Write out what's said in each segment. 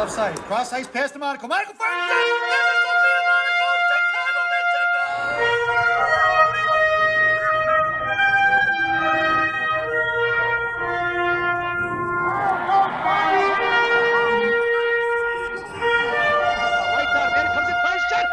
offside. Cross ice pass to Monaco. Monaco fires it. Monaco, Chicago, Right down, man, comes in first shot.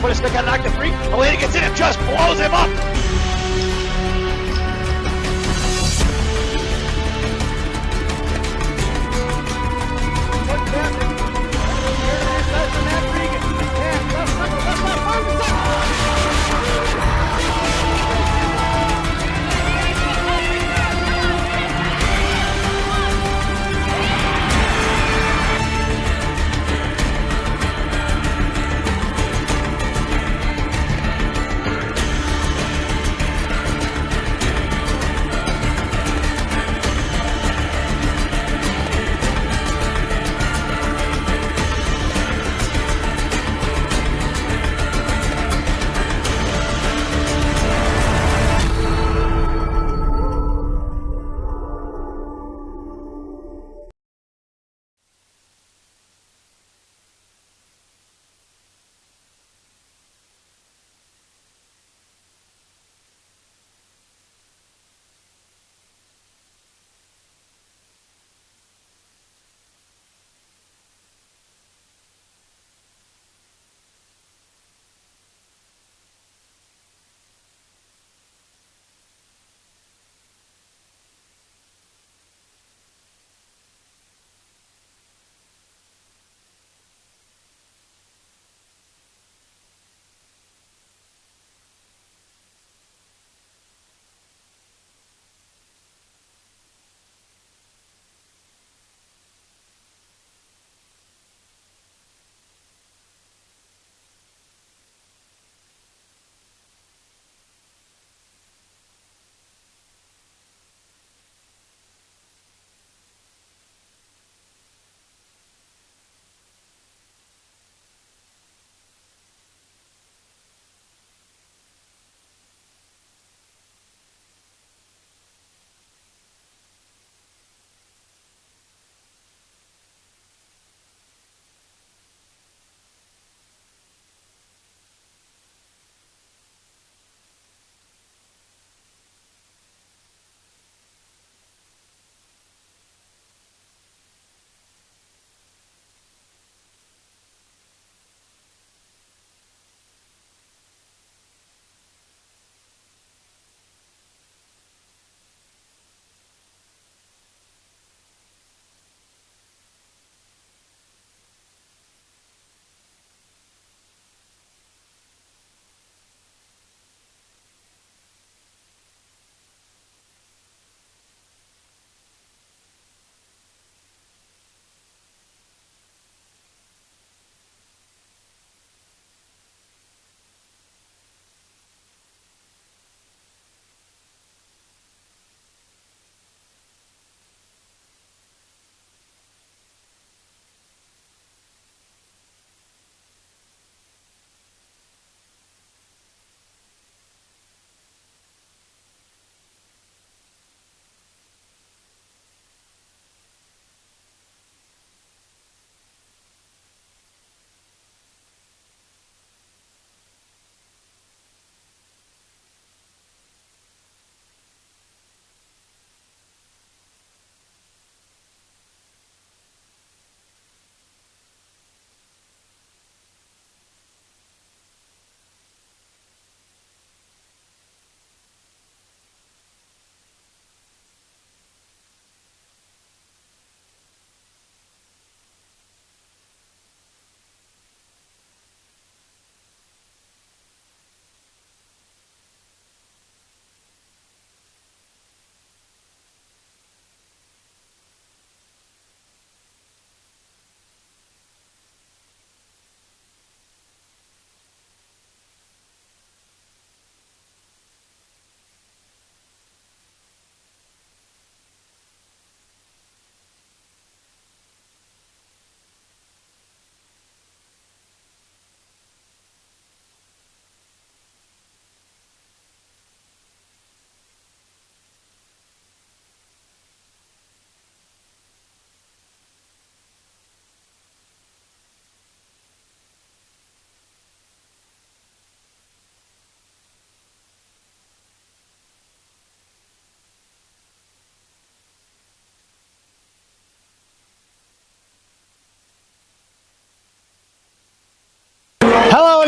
Put a stick on knock the free. Elena gets in and just blows him up.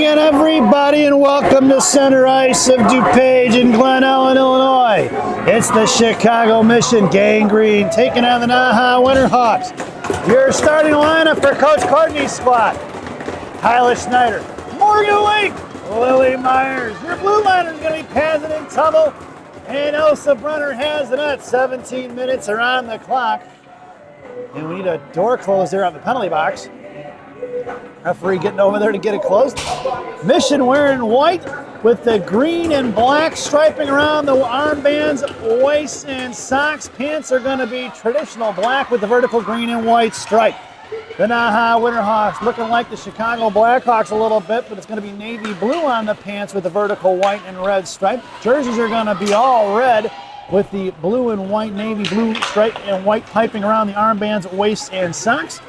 again, everybody, and welcome to center ice of DuPage in Glen Ellen, Illinois. It's the Chicago Mission Gang Green taking on the NAHA Winterhawks. Your starting lineup for Coach Courtney's squad: Tyler Schneider, Morgan Lake, Lily Myers. Your blue liner is going to be Pazin and Tubble, and Elsa Brunner has the net. 17 minutes are on the clock, and we need a door closed there on the penalty box. Referee getting over there to get it closed. Mission wearing white with the green and black striping around the armbands, waist, and socks. Pants are going to be traditional black with the vertical green and white stripe. The NAHA Winterhawks looking like the Chicago Blackhawks a little bit, but it's going to be navy blue on the pants with the vertical white and red stripe. Jerseys are going to be all red with the blue and white, navy blue stripe and white piping around the armbands, waist, and socks.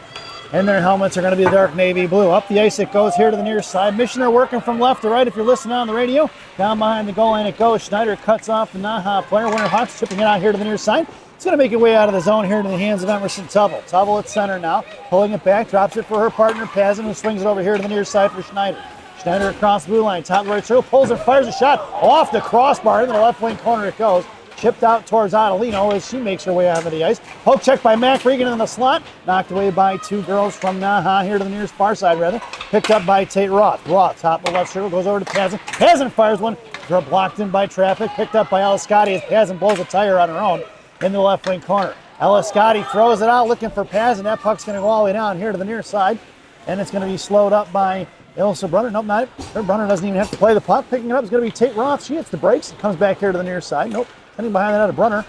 And their helmets are going to be dark navy blue. Up the ice it goes here to the near side. Mission are working from left to right if you're listening on the radio. Down behind the goal line it goes. Schneider cuts off the NAHA player. Winterhawks chipping it out here to the near side. It's going to make it way out of the zone here to the hands of Emerson Tubble. Tubble at center now, pulling it back, drops it for her partner Pazin, who swings it over here to the near side for Schneider. Schneider across the blue line, top right circle, pulls and fires a shot off the crossbar. Into the left wing corner it goes. Chipped out towards Adelino as she makes her way out of the ice. Poke check by Mac Regan in the slot. Knocked away by two girls from NAHA here to the nearest far side, rather. Picked up by Tate Roth. Roth, top of the left circle, goes over to Pazin. Pazin fires one. Blocked in by traffic. Picked up by Eliscotti as Pazin blows a tire on her own in the left wing corner. Eliscotti throws it out looking for Pazin. That puck's going to go all the way down here to the near side. And it's going to be slowed up by Elsa Brunner. Nope, not it. Her Brunner doesn't even have to play the puck. Picking it up is going to be Tate Roth. She hits the brakes. It comes back here to the near side. Nope. Heading behind the net of Brunner.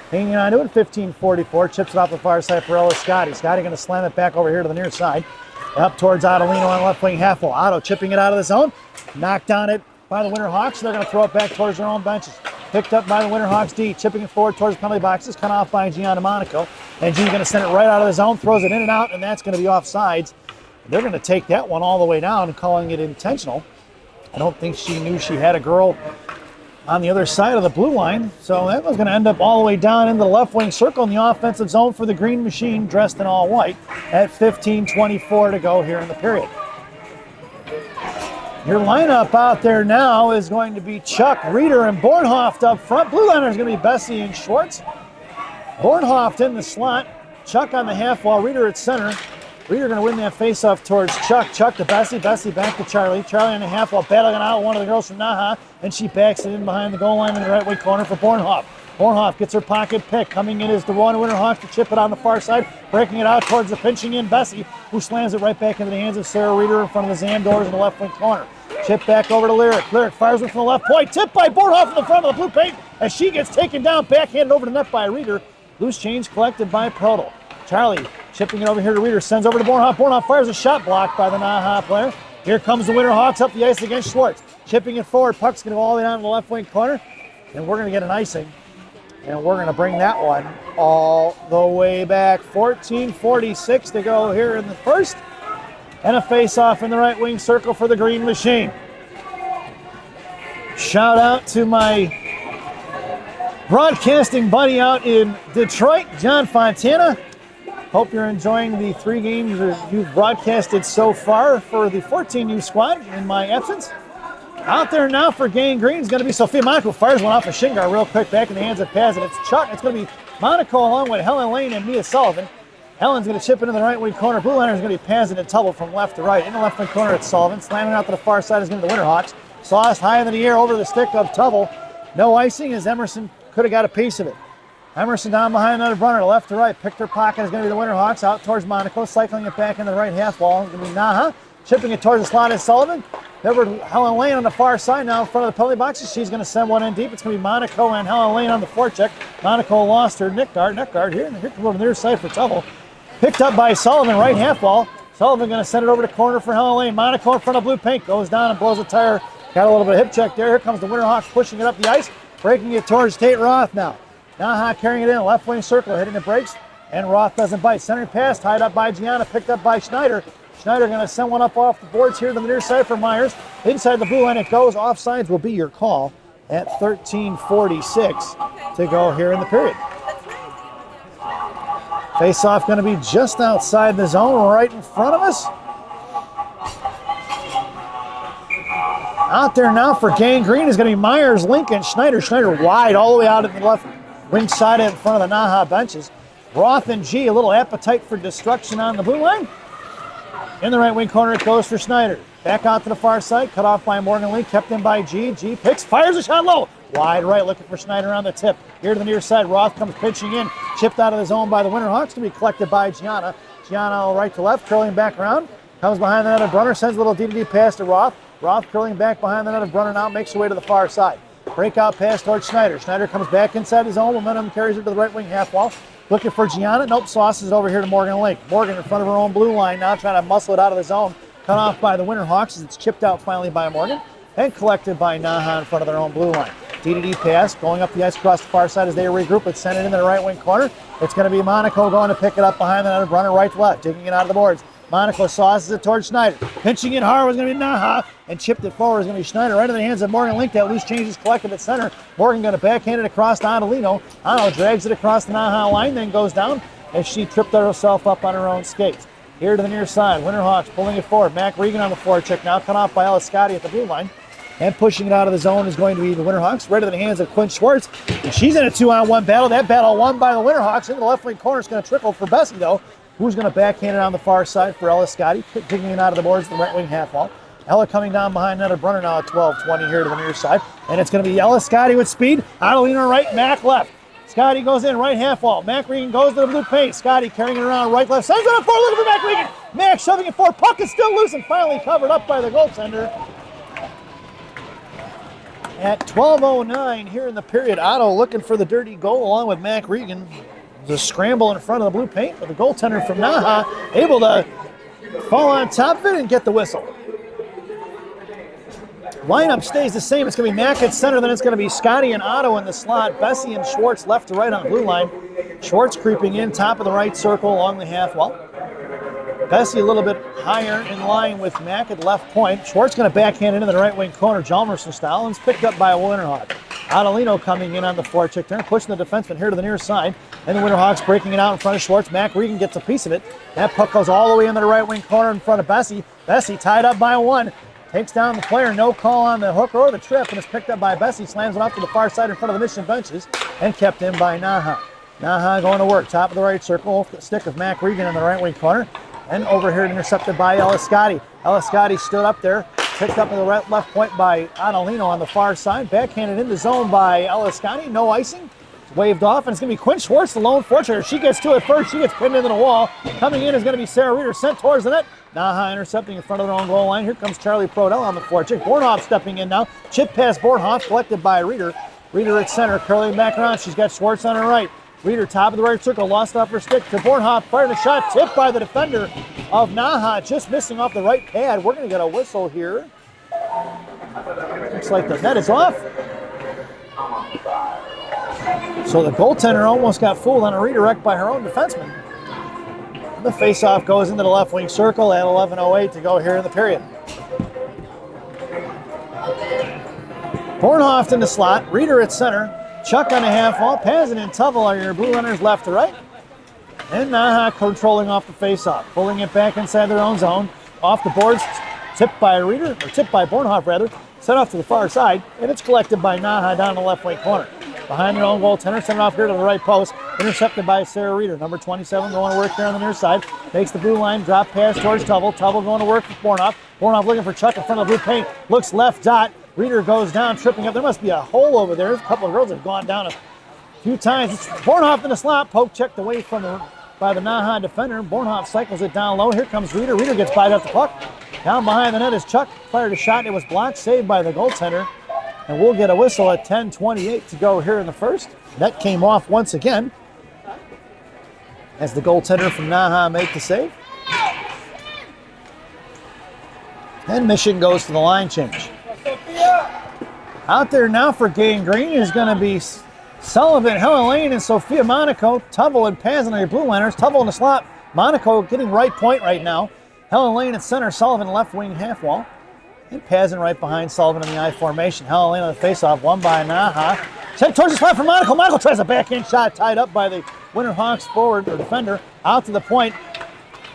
Hanging on to it, 15:44. Chips it off the far side for Eliscotti. Scotty going to slam it back over here to the near side. Up towards Adelino on the left wing half wall. Otto chipping it out of the zone. Knocked on it by the Winterhawks. They're going to throw it back towards their own benches. Picked up by the Winterhawks D. Chipping it forward towards the penalty boxes. Cut off by Gianna Monaco. And G's going to send it right out of the zone. Throws it in and out, and that's going to be offsides. They're going to take that one all the way down and calling it intentional. I don't think she knew she had a girl on the other side of the blue line, so that was going to end up all the way down into the left wing circle in the offensive zone for the Green Machine, dressed in all white, at 15:24 to go here in the period. Your lineup out there now is going to be Chuck, Reeder, and Bornhoft up front. Blue liner is going to be Bessie and Schwartz. Bornhoft in the slot, Chuck on the half wall, Reeder at center. Reeder going to win that face-off towards Chuck. Chuck to Bessie. Bessie back to Charlie. Charlie on the half wall battling out one of the girls from NAHA, and she backs it in behind the goal line in the right wing corner for Bornhoft. Bornhoft gets her pocket pick. Coming in is the one Winterhawks to chip it on the far side, breaking it out towards the pinching in Bessie, who slams it right back into the hands of Sarah Reeder in front of the Zam doors in the left wing corner. Chip back over to Lyric. Lyric fires one from the left point. Tipped by Bornhoft in the front of the blue paint as she gets taken down, backhanded over the net by Reeder. Loose change collected by Prodel. Charlie chipping it over here to Reeder, sends over to Bornhoft. Bornhoft fires a shot blocked by the NAHA player. Here comes the Winterhawks up the ice against Schwartz. Chipping it forward, puck's going to go all the way down to the left wing corner. And we're going to get an icing. And we're going to bring that one all the way back. 14:46 to go here in the first. And a face-off in the right wing circle for the Green Machine. Shout out to my broadcasting buddy out in Detroit, John Fontana. Hope you're enjoying the 3 games that you've broadcasted so far for the 14U squad in my absence. Out there now for Gang Green is going to be Sophia Monaco. Fires one off of Shingar real quick back in the hands of Pazin. It's Chuck. It's going to be Monaco along with Helen Lane and Mia Sullivan. Helen's going to chip into the right wing corner. Blue liner is going to be Pazin and Tubble from left to right. In the left wing corner, it's Sullivan. Slamming out to the far side is going to be the Winterhawks. Sauced high into the air over the stick of Tubble. No icing as Emerson could have got a piece of it. Emerson down behind another Brunner, left to right. Picked her pocket is going to be the Winterhawks. Out towards Monaco, cycling it back in the right half wall. It's going to be NAHA. Chipping it towards the slot is Sullivan. Over Helen Lane on the far side now in front of the penalty boxes. She's going to send one in deep. It's going to be Monaco and Helen Lane on the forecheck. Monaco lost her neck guard here. And here comes on the near side for Tubble. Picked up by Sullivan, right half wall. Sullivan going to send it over to corner for Helen Lane. Monaco in front of blue paint. Goes down and blows a tire. Got a little bit of hip check there. Here comes the Winterhawks pushing it up the ice. Breaking it towards Tate Roth now. NAHA carrying it in, left wing circle, hitting the brakes, and Roth doesn't bite. Centering pass, tied up by Gianna, picked up by Schneider. Schneider going to send one up off the boards here to the near side for Myers. Inside the blue line it goes. Offsides will be your call at 13:46 to go here in the period. Face-off going to be just outside the zone, right in front of us. Out there now for gangrene is going to be Myers, Lincoln, Schneider. Schneider wide all the way out at the left wing side in front of the NAHA benches. Roth and G, a little appetite for destruction on the blue line. In the right wing corner, it goes for Schneider. Back out to the far side, cut off by Morgan Lee, kept in by G. G picks, fires a shot low. Wide right, looking for Schneider on the tip. Here to the near side, Roth comes pitching in. Chipped out of the zone by the Winterhawks to be collected by Gianna. Gianna right to left, curling back around. Comes behind the net of Brunner, sends a little DDD pass to Roth. Roth curling back behind the net of Brunner now, makes her way to the far side. Breakout pass towards Schneider. Schneider comes back inside his own. Momentum carries her to the right wing half wall. Looking for Gianna. Nope, sauces it over here to Morgan Lake. Morgan in front of her own blue line now, trying to muscle it out of the zone. Cut off by the Winterhawks as it's chipped out finally by Morgan and collected by NAHA in front of their own blue line. DDD pass going up the ice across the far side as they regroup. It's sent it into the right wing corner. It's going to be Monaco going to pick it up behind the net of Brunner right to left, digging it out of the boards. Monaco sauces it towards Schneider. Pinching in hard was going to be NAHA, and chipped it forward is going to be Schneider right in the hands of Morgan Link. That loose change is collected at center. Morgan going to backhand it across to Adelino. Ano drags it across the NAHA line, then goes down as she tripped herself up on her own skates. Here to the near side, Winterhawks pulling it forward. Mac Regan on the forecheck now, cut off by Ellis Scotty at the blue line. And pushing it out of the zone is going to be the Winterhawks, right in the hands of Quinn Schwartz. And she's in a 2-on-1 battle. That battle won by the Winterhawks. Into the left wing corner is going to trickle for Bessie, though, who's going to backhand it on the far side for Ellis Scotty, digging it out of the boards to the right wing half wall. Ella coming down behind net of Brunner now at 12-20 here to the near side. And it's going to be Ellis Scotty with speed. Adelina right, Mac left. Scotty goes in, right half wall. Mac Regan goes to the blue paint. Scotty carrying it around right, left. Sends it up forward, looking for Mac Regan. Mac shoving it forward. Puck is still loose and finally covered up by the goaltender. At 12:09 here in the period, Otto looking for the dirty goal along with Mac Regan. The scramble in front of the blue paint, but the goaltender from NAHA able to fall on top of it and get the whistle. Lineup stays the same. It's going to be Mac at center, then it's going to be Scotty and Otto in the slot. Bessie and Schwartz left to right on the blue line. Schwartz creeping in, top of the right circle along the half wall. Bessie a little bit higher in line with Mac at left point. Schwartz going to backhand into the right wing corner, Jalmerson style, and it's picked up by a Winterhawk. Adelino coming in on the forecheck turn, pushing the defenseman here to the near side. And the Winterhawks breaking it out in front of Schwartz. Mac Regan gets a piece of it. That puck goes all the way into the right wing corner in front of Bessie. Bessie tied up by one. Takes down the player, no call on the hook or the trip, and it's picked up by Bessie. Slams it off to the far side in front of the Mission benches and kept in by NAHA. NAHA going to work, top of the right circle, off the stick of Mac Regan in the right wing corner. And over here intercepted by Ellis Scotty. Ellis Scotty stood up there, picked up in the left point by Adelino on the far side. Backhanded into zone by Ellis Scotty, no icing. It's waved off, and it's going to be Quinn Schwartz, the lone fortunate. She gets to it first, she gets pinned into the wall. Coming in is going to be Sarah Reeder, sent towards the net. NAHA intercepting in front of their own goal line. Here comes Charlie Prodell on the forecheck. Bornhoff stepping in now. Chip past Bornhoff, collected by Reeder. Reeder at center, curling back around. She's got Schwartz on her right. Reeder, top of the right circle, lost off her stick to Bornhoff. Fired a shot, tipped by the defender of NAHA, just missing off the right pad. We're going to get a whistle here. Looks like the net is off. So the goaltender almost got fooled on a redirect by her own defenseman. The faceoff goes into the left wing circle at 11:08 to go here in the period. Bornhoff in the slot, Reeder at center. Chuck on the half wall, Pazin and Tuvel are your blue runners left to right. And NAHA controlling off the faceoff, pulling it back inside their own zone. Off the boards, tipped by Reeder, or tipped by Bornhoff rather, sent off to the far side, and it's collected by NAHA down the left wing corner. Behind their own goaltender, sent it off here to the right post, intercepted by Sarah Reeder. Number 27 going to work here on the near side. Makes the blue line, drop pass towards Tuvel. Tuvel going to work with Bornhoff. Bornhoff looking for Chuck in front of the blue paint. Looks left dot. Reeder goes down, tripping up. There must be a hole over there. A couple of girls have gone down a few times. It's Bornhoff in the slot. Poke checked away by the NAHA defender. Bornhoff cycles it down low. Here comes Reeder. Reeder gets by up the puck. Down behind the net is Chuck. Fired a shot. It was blocked, saved by the goaltender. And we'll get a whistle at 10:28 to go here in the first. Net came off once again as the goaltender from NAHA made the save. And Mission goes to the line change. Out there now for gangrene is going to be Sullivan, Helen Lane, and Sophia Monaco. Tuvel and Pazin are your blue liners. Tuvel in the slot. Monaco getting right point right now. Helen Lane at center. Sullivan left wing half wall. And Pazin right behind Sullivan in the I formation. Helen Lane on the faceoff, won by NAHA. Sent towards the slot for Monaco. Monaco tries a backhand shot, tied up by the Winterhawks forward or defender. Out to the point.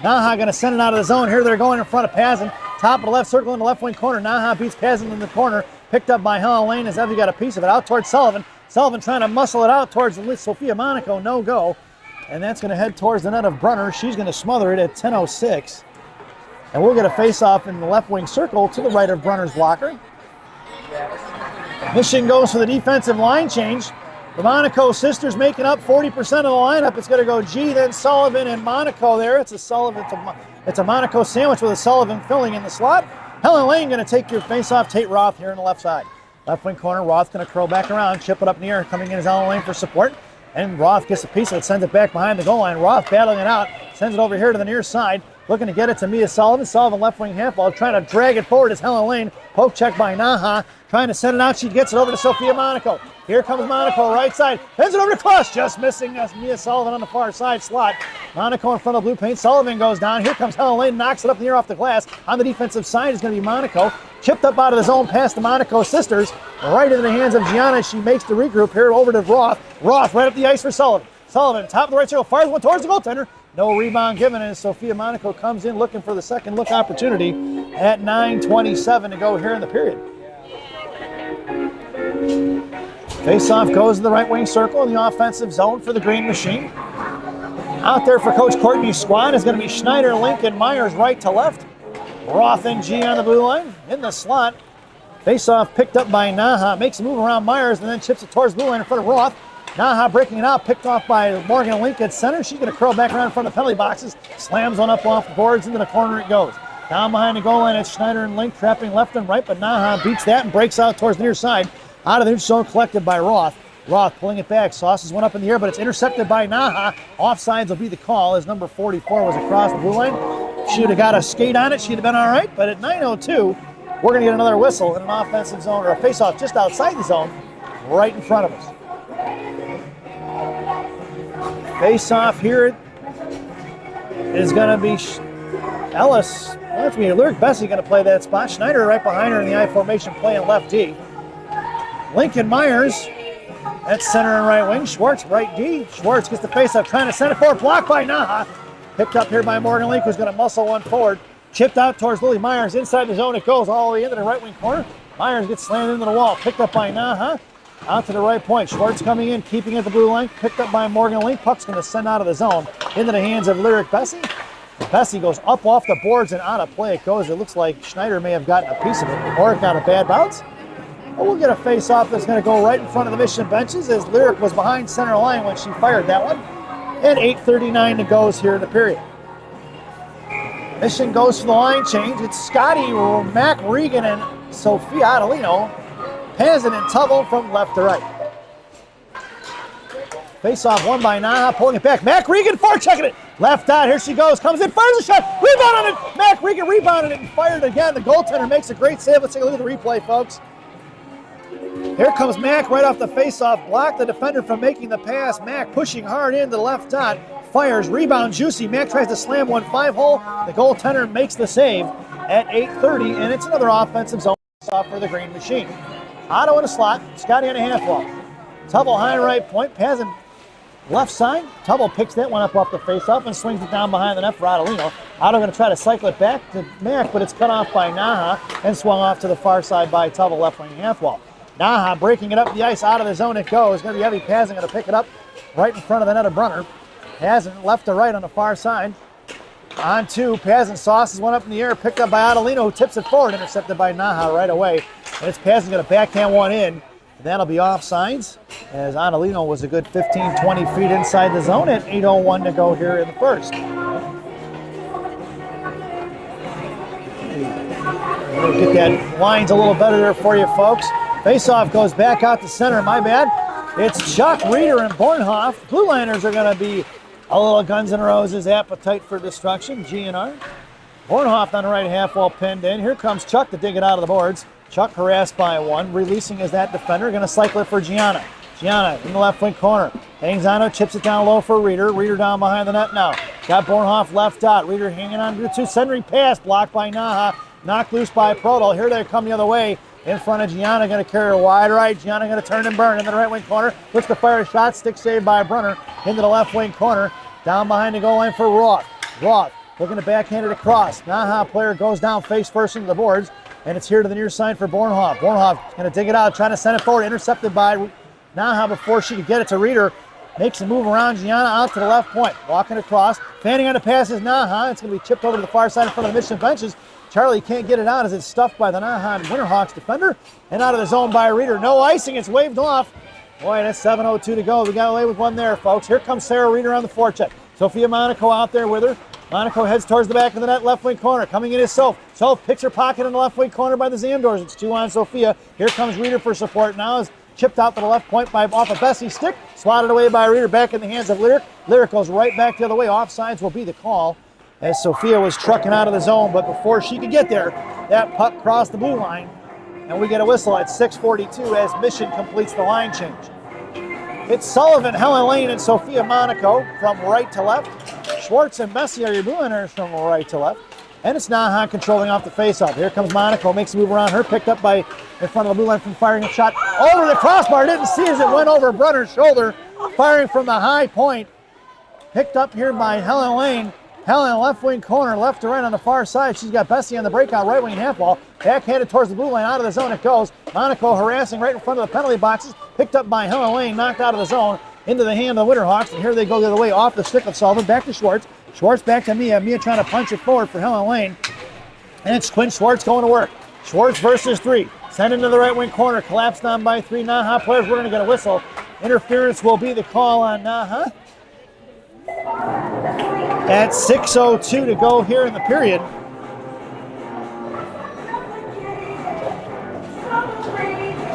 NAHA going to send it out of the zone. Here they're going in front of Pazin. Top of the left circle in the left wing corner. NAHA beats Pazin in the corner. Picked up by Helen Lane as Evie got a piece of it out towards Sullivan. Sullivan trying to muscle it out towards Sophia Monaco. No go. And that's going to head towards the net of Brunner. She's going to smother it at 10:06. And we'll get a face-off in the left wing circle to the right of Brunner's blocker. Michigan goes for the defensive line change. The Monaco sisters making up 40% of the lineup. It's going to go G, then Sullivan and Monaco there. It's a Monaco sandwich with a Sullivan filling in the slot. Helen Lane going to take your face-off. Tate Roth here on the left side. Left wing corner, Roth going to curl back around, chip it up in the air, coming in is Helen Lane for support. And Roth gets a piece of it, sends it back behind the goal line. Roth battling it out, sends it over here to the near side. Looking to get it to Mia Sullivan. Sullivan left wing half ball, trying to drag it forward as Helen Lane. Poke check by NAHA. Trying to send it out. She gets it over to Sophia Monaco. Here comes Monaco, right side. Sends it over to Cross. Just missing Mia Sullivan on the far side slot. Monaco in front of blue paint. Sullivan goes down. Here comes Helen Lane. Knocks it up in the air off the glass. On the defensive side is going to be Monaco. Chipped up out of the zone past the Monaco sisters. Right into the hands of Gianna. She makes the regroup here over to Roth. Roth right up the ice for Sullivan. Sullivan, top of the right circle, fires one towards the goaltender. No rebound given as Sophia Monaco comes in looking for the second look opportunity at 9:27 to go here in the period. Face-off goes to the right wing circle in the offensive zone for the Green Machine. Out there for Coach Courtney's squad is going to be Schneider, Lincoln, Myers right to left. Roth and G on the blue line in the slot. Face-off picked up by NAHA, makes a move around Myers and then chips it towards the blue line in front of Roth. NAHA breaking it out, picked off by Morgan Link at center. She's going to curl back around in front of the penalty boxes. Slams one up off the boards, into the corner it goes. Down behind the goal line, it's Schneider and Link trapping left and right, but NAHA beats that and breaks out towards the near side. Out of the neutral zone, collected by Roth. Roth pulling it back. Sauces one up in the air, but it's intercepted by NAHA. Offsides will be the call as number 44 was across the blue line. She would have got a skate on it. She'd have been all right, but at 9:02, we're going to get another whistle in an offensive zone or a face-off just outside the zone, right in front of us. Face-off here is going to be Ellis. That's me. Lyric Bessie going to play that spot. Schneider right behind her in the I formation playing left D. Lincoln Myers at center and right wing. Schwartz right D. Schwartz gets the face-off, trying to send it forward. Blocked by NAHA. Picked up here by Morgan Link, who's going to muscle one forward. Chipped out towards Lily Myers. Inside the zone it goes all the way into the right wing corner. Myers gets slammed into the wall. Picked up by NAHA. Out to the right point. Schwartz coming in, keeping at the blue line. Picked up by Morgan Link. Puck's going to send out of the zone into the hands of Lyric Bessie. Bessie goes up off the boards and out of play it goes. It looks like Schneider may have gotten a piece of it, or it got a bad bounce. But we'll get a face-off that's going to go right in front of the Michigan benches as Lyric was behind center line when she fired that one. And 8:39 to go here in the period. Michigan goes for the line change. It's Scotty, Mac Regan, and Sophia Adelino. Pazin and Tubble from left to right. Face-off won by NAHA, pulling it back. Mac Regan forechecking it. Left out, here she goes. Comes in, fires a shot. Rebound on it. Mac Regan rebounded it and fired it again. The goaltender makes a great save. Let's take a look at the replay, folks. Here comes Mac right off the face-off. Blocked the defender from making the pass. Mac pushing hard into the left dot. Fires, rebound, juicy. Mac tries to slam one 5-hole. The goaltender makes the save at 8:30, and it's another offensive zone off for the Green Machine. Otto in a slot, Scotty on a half wall. Tubble high right point, Pazin left side. Tubble picks that one up off the face-off and swings it down behind the net for Adelino. Otto going to try to cycle it back to Mac, but it's cut off by NAHA and swung off to the far side by Tubble, left wing half wall. NAHA breaking it up the ice, out of the zone it goes. Going to be heavy. Pazin going to pick it up right in front of the net of Brunner. Pazin left to right on the far side. On two, Pazin sauces one up in the air, picked up by Adelino, who tips it forward, intercepted by NAHA right away. And it's Pazin going to backhand one in. And that'll be offsides, as Adelino was a good 15-20 feet inside the zone at 8:01 to go here in the first. We'll get that lines a little better there for you, folks. Face-off goes back out to center, my bad. It's Chuck, Reeder, and Bornhoff. Blue Liners are going to be a little Guns N' Roses appetite for destruction, GNR. Bornhoff on the right half wall pinned in. Here comes Chuck to dig it out of the boards. Chuck harassed by one, releasing as that defender, going to cycle it for Gianna. Gianna in the left wing corner. Hangs on it, chips it down low for Reeder. Reeder down behind the net now. Got Bornhoff left dot. Reeder hanging on to the two. Centering pass blocked by NAHA. Knocked loose by Proto. Here they come the other way. In front of Gianna, going to carry her wide right. Gianna going to turn and burn into the right wing corner. Looks to fire a shot. Stick saved by Brunner into the left wing corner. Down behind the goal line for Roth. Roth looking to backhand it across. NAHA player goes down face first into the boards, and it's here to the near side for Bornhoff. Bornhoff going to dig it out, trying to send it forward, intercepted by NAHA before she could get it to Reeder. Makes a move around Gianna out to the left point, walking across, fanning on the pass is NAHA. It's going to be chipped over to the far side in front of the Mission benches. Charlie can't get it out as it's stuffed by the NAHA Winterhawks defender, and out of the zone by Reeder. No icing, it's waved off. Boy, that's 7:02 to go. We got away with one there, folks. Here comes Sarah Reeder on the forecheck. Sophia Monaco out there with her. Monaco heads towards the back of the net, left wing corner. Coming in is Soph. Soph picks her pocket in the left wing corner by the Zamdors. It's 2 on Sophia. Here comes Reeder for support. Now is chipped out to the left point off of Bessie's stick. Swatted away by Reeder, back in the hands of Lyric. Lyric goes right back the other way. Offsides will be the call as Sophia was trucking out of the zone. But before she could get there, that puck crossed the blue line. And we get a whistle at 6:42 as Mission completes the line change. It's Sullivan, Helen Lane, and Sophia Monaco from right to left. Schwartz and Bessie are your blue liners from right to left. And it's NAHA controlling off the faceoff. Here comes Monaco, makes a move around her, picked up by in front of the blue line from firing a shot over the crossbar. Didn't see as it went over Brunner's shoulder, firing from the high point. Picked up here by Helen Lane. Helen left wing corner, left to right on the far side. She's got Bessie on the breakout right wing half wall. Backhanded towards the blue line, out of the zone it goes. Monaco harassing right in front of the penalty boxes. Picked up by Helen Lane, knocked out of the zone into the hand of the Winterhawks. And here they go the other way off the stick of Sullivan. Back to Schwartz. Schwartz back to Mia. Mia trying to punch it forward for Helen Lane. And it's Quinn Schwartz going to work. Schwartz versus 3. Sent into the right wing corner. Collapsed on by 3 NAHA players. We're going to get a whistle. Interference will be the call on NAHA. At 6:02 to go here in the period.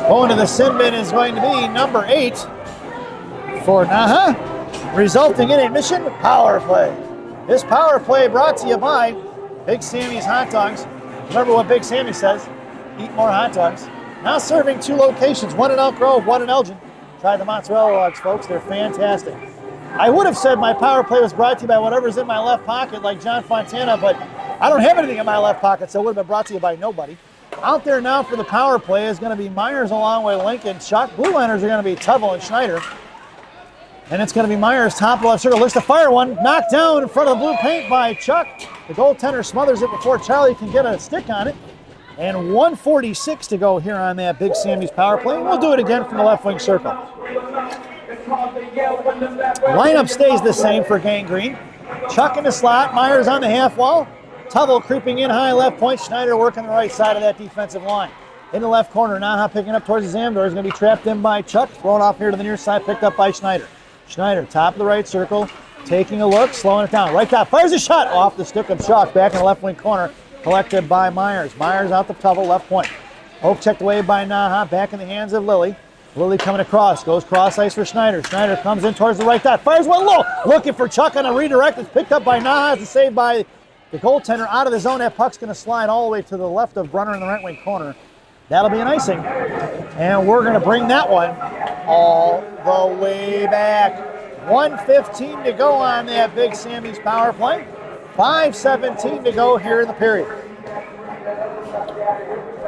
Going to the sin bin is going to be number 8 for NAHA, resulting in a Mission power play. This power play brought to you by Big Sammy's Hot Dogs. Remember what Big Sammy says, eat more hot dogs. Now serving 2 locations, one in Elk Grove, one in Elgin. Try the mozzarella logs, folks, they're fantastic. I would have said my power play was brought to you by whatever's in my left pocket, like John Fontana, but I don't have anything in my left pocket, so it would have been brought to you by nobody. Out there now for the power play is going to be Myers along with Lincoln. Chuck. Blue liners are going to be Tubble and Schneider. And it's going to be Myers, top left circle, looks to fire one, knocked down in front of the blue paint by Chuck. The goaltender smothers it before Charlie can get a stick on it. And 1:46 to go here on that Big Sammy's power play. We'll do it again from the left wing circle. Lineup stays the same for Gangrene. Chuck in the slot, Myers on the half wall. Tubble creeping in high left point. Schneider working the right side of that defensive line. In the left corner, NAHA picking up towards the Zamdor. Is going to be trapped in by Chuck. Thrown off here to the near side, picked up by Schneider. Schneider, top of the right circle, taking a look, slowing it down. Right top, fires a shot off the stick of Chuck, back in the left wing corner, collected by Myers. Myers out the Tubble, left point. Oak checked away by NAHA, back in the hands of Lilly. Lilly coming across, goes cross ice for Schneider. Schneider comes in towards the right dot, fires one low, looking for Chuck on a redirect. It's picked up by NAHA. It's saved by the goaltender out of the zone. That puck's going to slide all the way to the left of Brunner in the right wing corner. That'll be an icing. And we're going to bring that one all the way back. 1:15 to go on that Big Sammy's power play. 5:17 to go here in the period.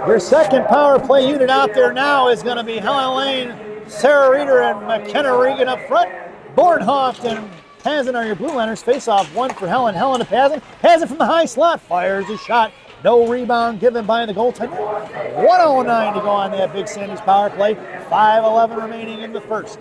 Your second power play unit out there now is going to be Helen Lane, Sarah Reeder, and McKenna Regan up front. Bornhoft and Pazin are your blue liners. Face off one for Helen. Helen to Pazin. Pazin from the high slot fires a shot. No rebound given by the goaltender. 1:09 to go on that Big Sammy's power play. 5:11 remaining in the first.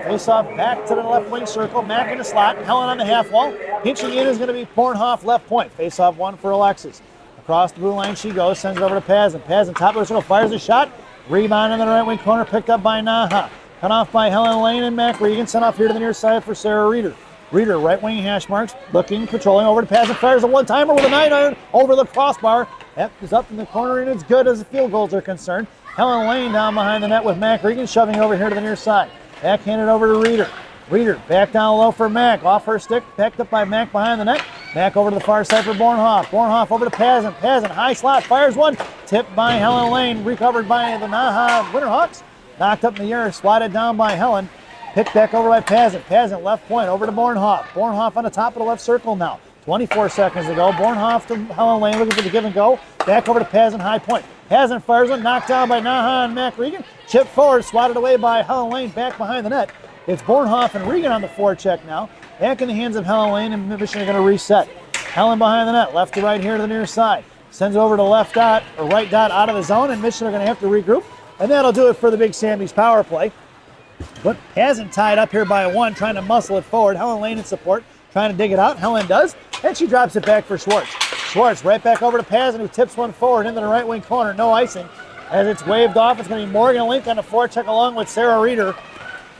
Face off back to the left wing circle. Mack in the slot. Helen on the half wall. Pinching in is going to be Bornhoff left point. Face off one for Alexis. Across the blue line she goes. Sends it over to Pazin. Pazin top of the circle. Fires a shot. Rebound in the right wing corner. Picked up by NAHA. Cut off by Helen Lane and Mac Regan. Sent off here to the near side for Sarah Reeder. Reeder, right wing hash marks, looking, controlling over to Pazin, fires a one-timer with a 9-iron over the crossbar. That is up in the corner, and it's good as the field goals are concerned. Helen Lane down behind the net with Mac Regan, shoving over here to the near side. Backhanded over to Reeder. Reeder back down low for Mac, off her stick, backed up by Mac behind the net. Mac over to the far side for Bornhoff. Bornhoff over to Pazin. Pazin, high slot, fires one, tipped by Helen Lane, recovered by the NAHA Winterhawks. Knocked up in the air, slotted down by Helen. Picked back over by Pazin. Pazin left point over to Bornhoff. Bornhoff on the top of the left circle now. 24 seconds to go. Bornhoff to Helen Lane looking for the give and go. Back over to Pazin, high point. Pazin fires one, knocked down by NAHA and Mac Regan. Chipped forward, swatted away by Helen Lane back behind the net. It's Bornhoff and Regan on the forecheck now. Back in the hands of Helen Lane, and Mission are going to reset. Helen behind the net, left to right here to the near side. Sends it over to left dot, or right dot out of the zone, and Mission are going to have to regroup. And that'll do it for the Big Sammy's power play. But hasn't tied up here by one, trying to muscle it forward. Helen Lane in support, trying to dig it out. Helen does, and she drops it back for Schwartz. Schwartz right back over to Pazin, who tips one forward into the right wing corner. No icing. As it's waved off, it's going to be Morgan Link on the forecheck along with Sarah Reeder.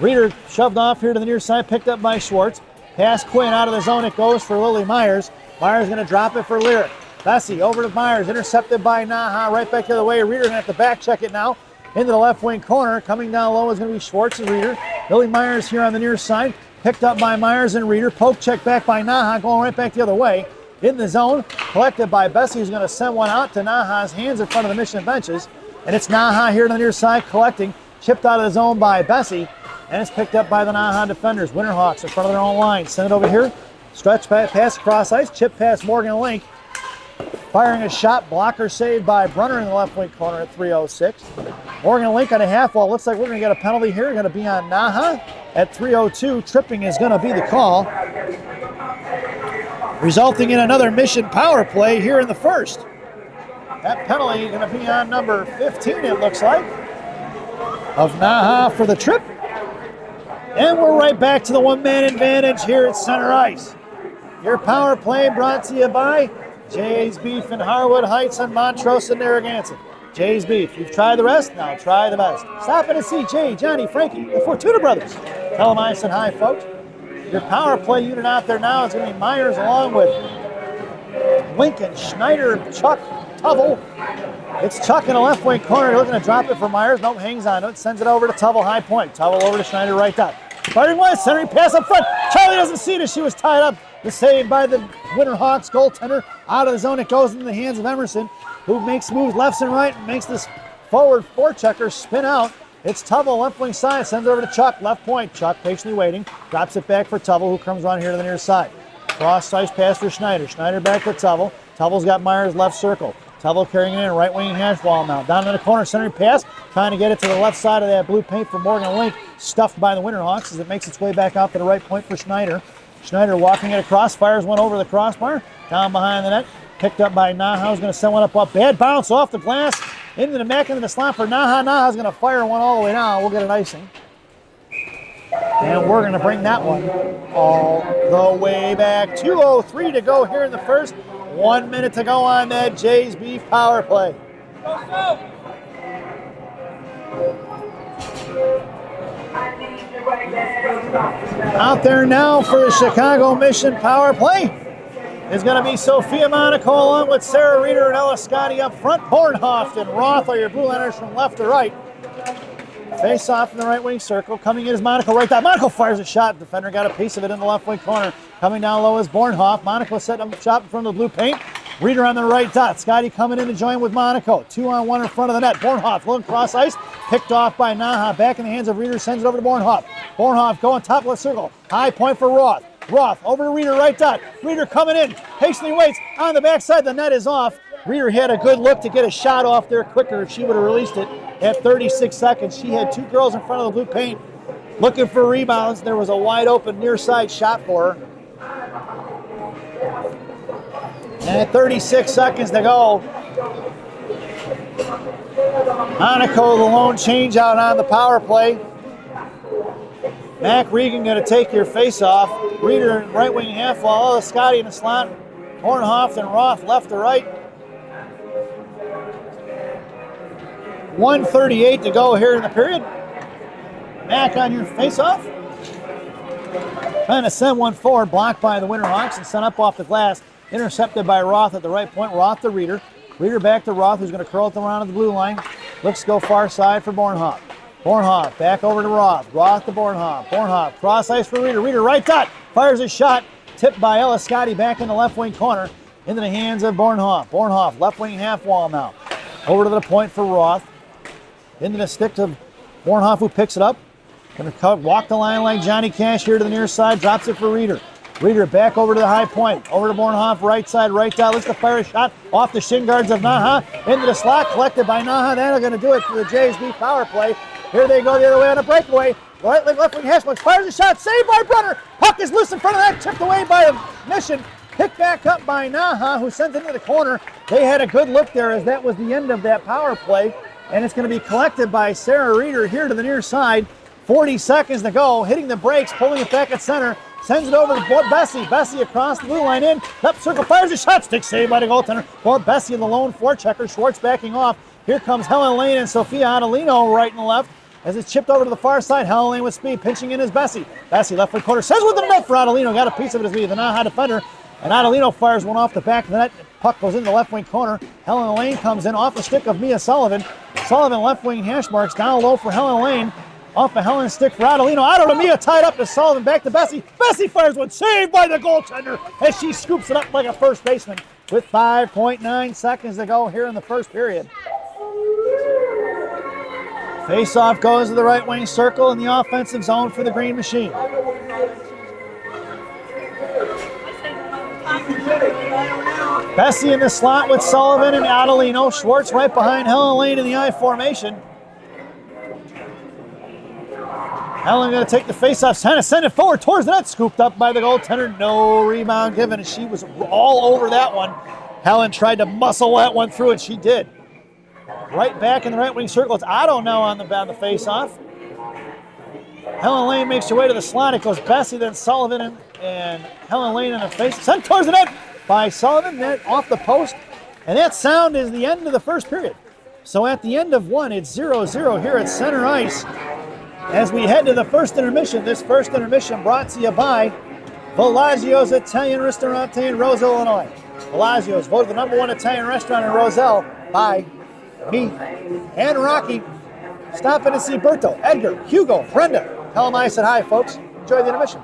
Reeder shoved off here to the near side, picked up by Schwartz. Pass Quinn out of the zone, it goes for Lily Myers. Myers going to drop it for Lyric. Bessie over to Myers, intercepted by Naha, right back the other way. Reeder going to have to back check it now into the left wing corner. Coming down low is going to be Schwartz and Reeder. Lily Myers here on the near side, picked up by Myers and Reeder. Poke check back by Naha, going right back the other way. In the zone, collected by Bessie, who's going to send one out to Naha's hands in front of the Mission benches. And it's Naha here on the near side collecting, chipped out of the zone by Bessie, and it's picked up by the Naha defenders. Winterhawks in front of their own line. Send it over here, stretch pass across ice, chip past Morgan Link. Firing a shot, blocker saved by Brunner in the left wing corner at 3:06. Morgan Link on a half wall. Looks like we're going to get a penalty here. Going to be on Naha at 3:02. Tripping is going to be the call, resulting in another Mission power play here in the first. That penalty is going to be on number 15, it looks like, of Naha for the trip. And we're right back to the one-man advantage here at center ice. Your power play brought to you by Jay's Beef in Harwood Heights on Montrose and Narragansett. Jay's Beef. You've tried the rest, now try the best. Stop in and see Jay, Johnny, Frankie, the Fortuna brothers. Tell them I said hi, folks. Your power play unit out there now is going to be Myers along with Lincoln, Schneider, Chuck, Tubble. It's Chuck in the left wing corner. Looking to drop it for Myers. Nope, hangs on to it. Sends it over to Tubble, high point. Tubble over to Schneider, right dot. Firing one, centering pass up front. Charlie doesn't see it as she was tied up. The save by the Winterhawks goaltender. Out of the zone, it goes into the hands of Emerson, who makes moves left and right and makes this forward forechecker spin out. It's Tubble, left wing side, sends it over to Chuck, left point. Chuck patiently waiting, drops it back for Tubble, who comes around here to the near side. Cross ice pass for Schneider. Schneider back to Tubble. Tubble's got Myers left circle. Tubble carrying it in, right wing hash wall now. Down in the corner, centering pass, trying to get it to the left side of that blue paint for Morgan Link. Stuffed by the Winterhawks as it makes its way back out to the right point for Schneider. Schneider walking it across, fires one over the crossbar, down behind the net. Picked up by Naha, who's going to send one up. Bad bounce off the glass, into the back into the slot for Naha. Naha's going to fire one all the way down. We'll get an icing. And we're going to bring that one all the way back. 2:03 to go here in the first. 1 minute to go on that Jay's Beef power play. Out there now for the Chicago Mission power play is going to be Sophia Monaco along with Sarah Reeder and Ella Scotti up front. Bornhoft and Roth are your blue liners from left to right. Face off in the right wing circle. Coming in is Monaco right there. Monaco fires a shot. Defender got a piece of it in the left wing corner. Coming down low is Bornhoft. Monaco setting up shot in front of the blue paint. Reeder on the right dot. Scotti coming in to join with Monaco. 2-on-1 in front of the net. Bornhoft looking cross ice. Picked off by Naha. Back in the hands of Reeder. Sends it over to Bornhoft. Bornhoft going top left circle. High point for Roth. Roth over to Reeder right dot. Reeder coming in. Patiently waits. On the backside, the net is off. Reeder had a good look to get a shot off there quicker if she would have released it at 36 seconds. She had two girls in front of the blue paint looking for rebounds. There was a wide open near side shot for her. And at 36 seconds to go, Monaco the lone change out on the power play. Mac Regan going to take your face off. Reeder in right wing half wall. Scotti in the slot. Bornhoft and Roth left to right. 1:38 to go here in the period. Mac on your face-off. Trying to send one forward, blocked by the Winterhawks and sent up off the glass. Intercepted by Roth at the right point. Roth to Reeder. Reeder back to Roth, who's going to curl it around at the blue line. Looks to go far side for Bornhoft. Bornhoft back over to Roth. Roth to Bornhoft. Bornhoft cross ice for Reeder. Reeder right dot. Fires a shot. Tipped by Ella Scotti back in the left wing corner. Into the hands of Bornhoft. Bornhoft left wing half wall now. Over to the point for Roth. Into the stick to Bornhoft, who picks it up. Going to walk the line like Johnny Cash here to the near side. Drops it for Reeder. Reeder back over to the high point. Over to Bornhoft, right side, right dot. Looks to fire a shot off the shin guards of Naha. Into the slot, collected by Naha. That'll going to do it for the Jays Beef power play. Here they go the other way on a breakaway. Right left wing hash marks. Fires a shot. Saved by Brunner. Puck is loose in front of that. Tipped away by the Mission. Picked back up by NAHA, who sent it into the corner. They had a good look there as that was the end of that power play. And it's going to be collected by Sarah Reeder here to the near side. 40 seconds to go, hitting the brakes, pulling it back at center. Sends it over to Bessie. Bessie across the blue line in. Left circle, fires a shot. Stick saved by the goaltender. For Bessie in the lone forechecker. Schwartz backing off. Here comes Helen Lane and Sophia Adelino right and left. As it's chipped over to the far side, Helen Lane with speed. Pinching in is Bessie. Bessie left foot corner. Sends with the net for Adelino. Got a piece of it as we the NAHA defender. And Adelino fires one off the back of the net. Puck goes into the left wing corner. Helen Lane comes in off the stick of Mia Sullivan. Sullivan left wing hash marks. Down low for Helen Lane. Off of Helen's stick for Adelino. Out of Mia, tied up to Sullivan. Back to Bessie. Bessie fires one. Saved by the goaltender as she scoops it up like a first baseman with 5.9 seconds to go here in the first period. Face-off goes to the right wing circle in the offensive zone for the Green Machine. Bessie in the slot with Sullivan and Adelino. Schwartz right behind Helen Lane in the I formation. Helen going to take the face-off, send it forward towards the net, scooped up by the goaltender. No rebound given, and she was all over that one. Helen tried to muscle that one through, and she did. Right back in the right wing circle. It's Otto now on the face-off. Helen Lane makes her way to the slot. It goes Bessie, then Sullivan, and Helen Lane in the face. Sent towards the net by Sullivan, net off the post. And that sound is the end of the first period. So at the end of one, it's 0-0 here at center ice. As we head to the first intermission, this first intermission brought to you by Bellagio's Italian Ristorante in Roselle, Illinois. Bellagio's voted the #1 Italian restaurant in Roselle by me and Rocky. Stop in to see Berto, Edgar, Hugo, Brenda. Tell them I said hi, folks. Enjoy the intermission.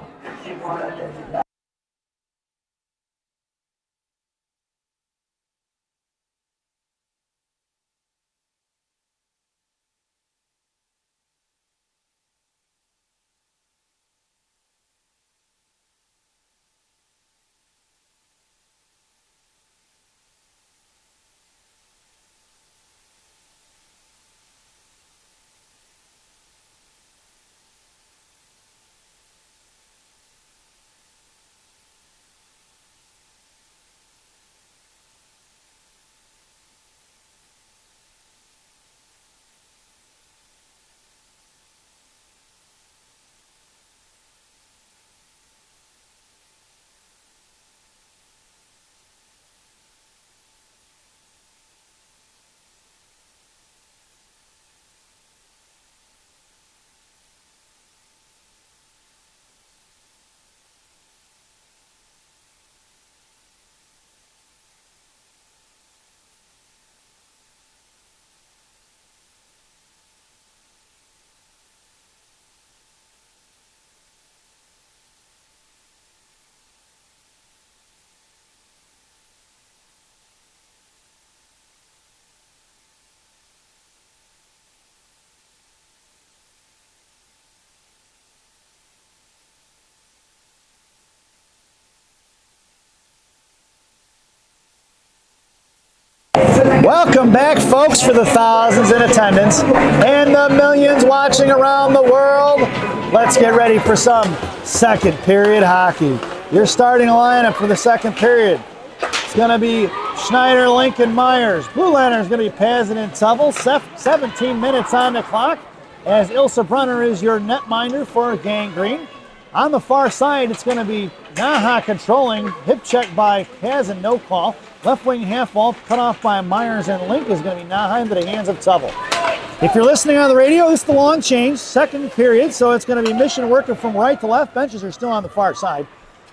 Welcome back, folks, for the thousands in attendance and the millions watching around the world. Let's get ready for some second period hockey. Your starting lineup for the second period. It's going to be Schneider, Lincoln, Myers. Blue Lantern is going to be Pazin and Tubble. 17 minutes on the clock as Ilsa Brunner is your netminder for Gangrene. On the far side, it's going to be NAHA controlling. Hip check by Pazin, no call. Left wing half wall cut off by Myers, and Link is going to be NAHA into the hands of Tubble. If you're listening on the radio, this is the long change, second period, so it's going to be Mission working from right to left. Benches are still on the far side.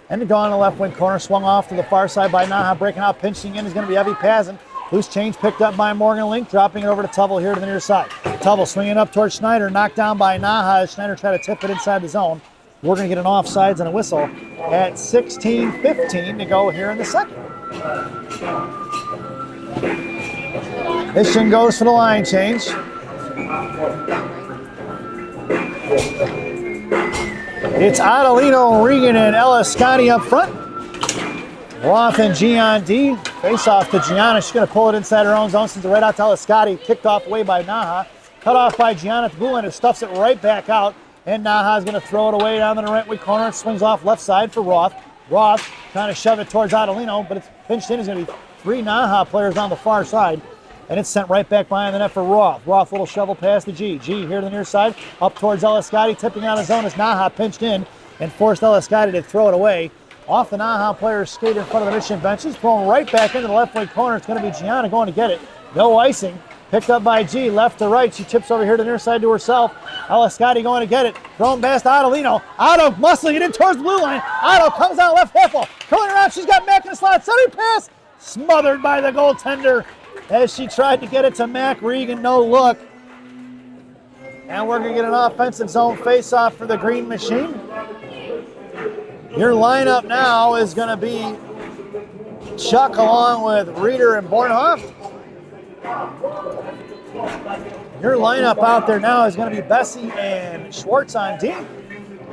And to go on the left wing corner, swung off to the far side by NAHA, breaking out, pinching in is going to be Evie Pazin. Loose change picked up by Morgan Link, dropping it over to Tubble here to the near side. Tubble swinging up towards Schneider, knocked down by NAHA as Schneider tried to tip it inside the zone. We're going to get an offsides and a whistle at 16:15 to go here in the second. Mission goes for the line change. It's Adelino, Regan, and Ella Scotti up front. Roth and Gian D. Face off to Gianna. She's going to pull it inside her own zone. Sends it right out to Ella Scotti. Kicked off away by NAHA. Cut off by Gianna at the blue line, who stuffs it right back out. And NAHA is going to throw it away down the right wing corner. It swings off left side for Roth. Roth trying to shove it towards Adelino, but it's pinched in. It's going to be 3 NAHA players on the far side, and it's sent right back behind the net for Roth. Roth, little shovel pass to G. G here to the near side, up towards Eliscotti, tipping out his zone as NAHA pinched in and forced Eliscotti to throw it away. Off the NAHA player's skate in front of the Michigan benches, thrown right back into the left wing corner. It's going to be Gianna going to get it. No icing. Picked up by G, left to right. She tips over here to the near side to herself. Eliscotti going to get it. Thrown past Adelino. Otto muscling it in towards the blue line. Otto comes out left half wall. Coming around, she's got Mack in the slot. Center pass. Smothered by the goaltender as she tried to get it to Mack Regan. No look. And we're going to get an offensive zone face-off for the Green Machine. Your lineup now is going to be Chuck along with Reeder and Bornhoff. Your lineup out there now is going to be Bessie and Schwartz on D.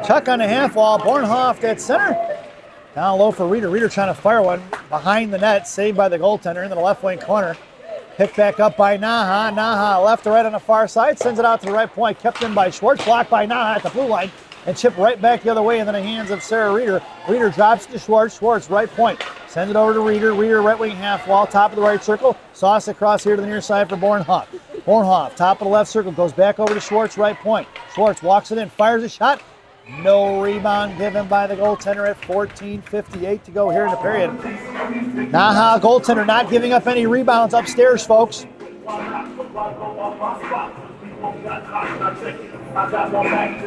Chuck on the half wall, Bornhoff at center. Down low for Reeder. Reeder trying to fire one behind the net, saved by the goaltender into the left wing corner. Picked back up by NAHA. NAHA left to right on the far side, sends it out to the right point, kept in by Schwartz, blocked by NAHA at the blue line, and chipped right back the other way into the hands of Sarah Reeder. Reeder drops to Schwartz. Schwartz, right point. Sends it over to Reeder. Reeder, right wing half wall, top of the right circle. Sauce across here to the near side for Bornhoff. Bornhoff, top of the left circle, goes back over to Schwartz, right point. Schwartz walks it in, fires a shot. No rebound given by the goaltender at 14:58 to go here in the period. NAHA goaltender not giving up any rebounds upstairs, folks.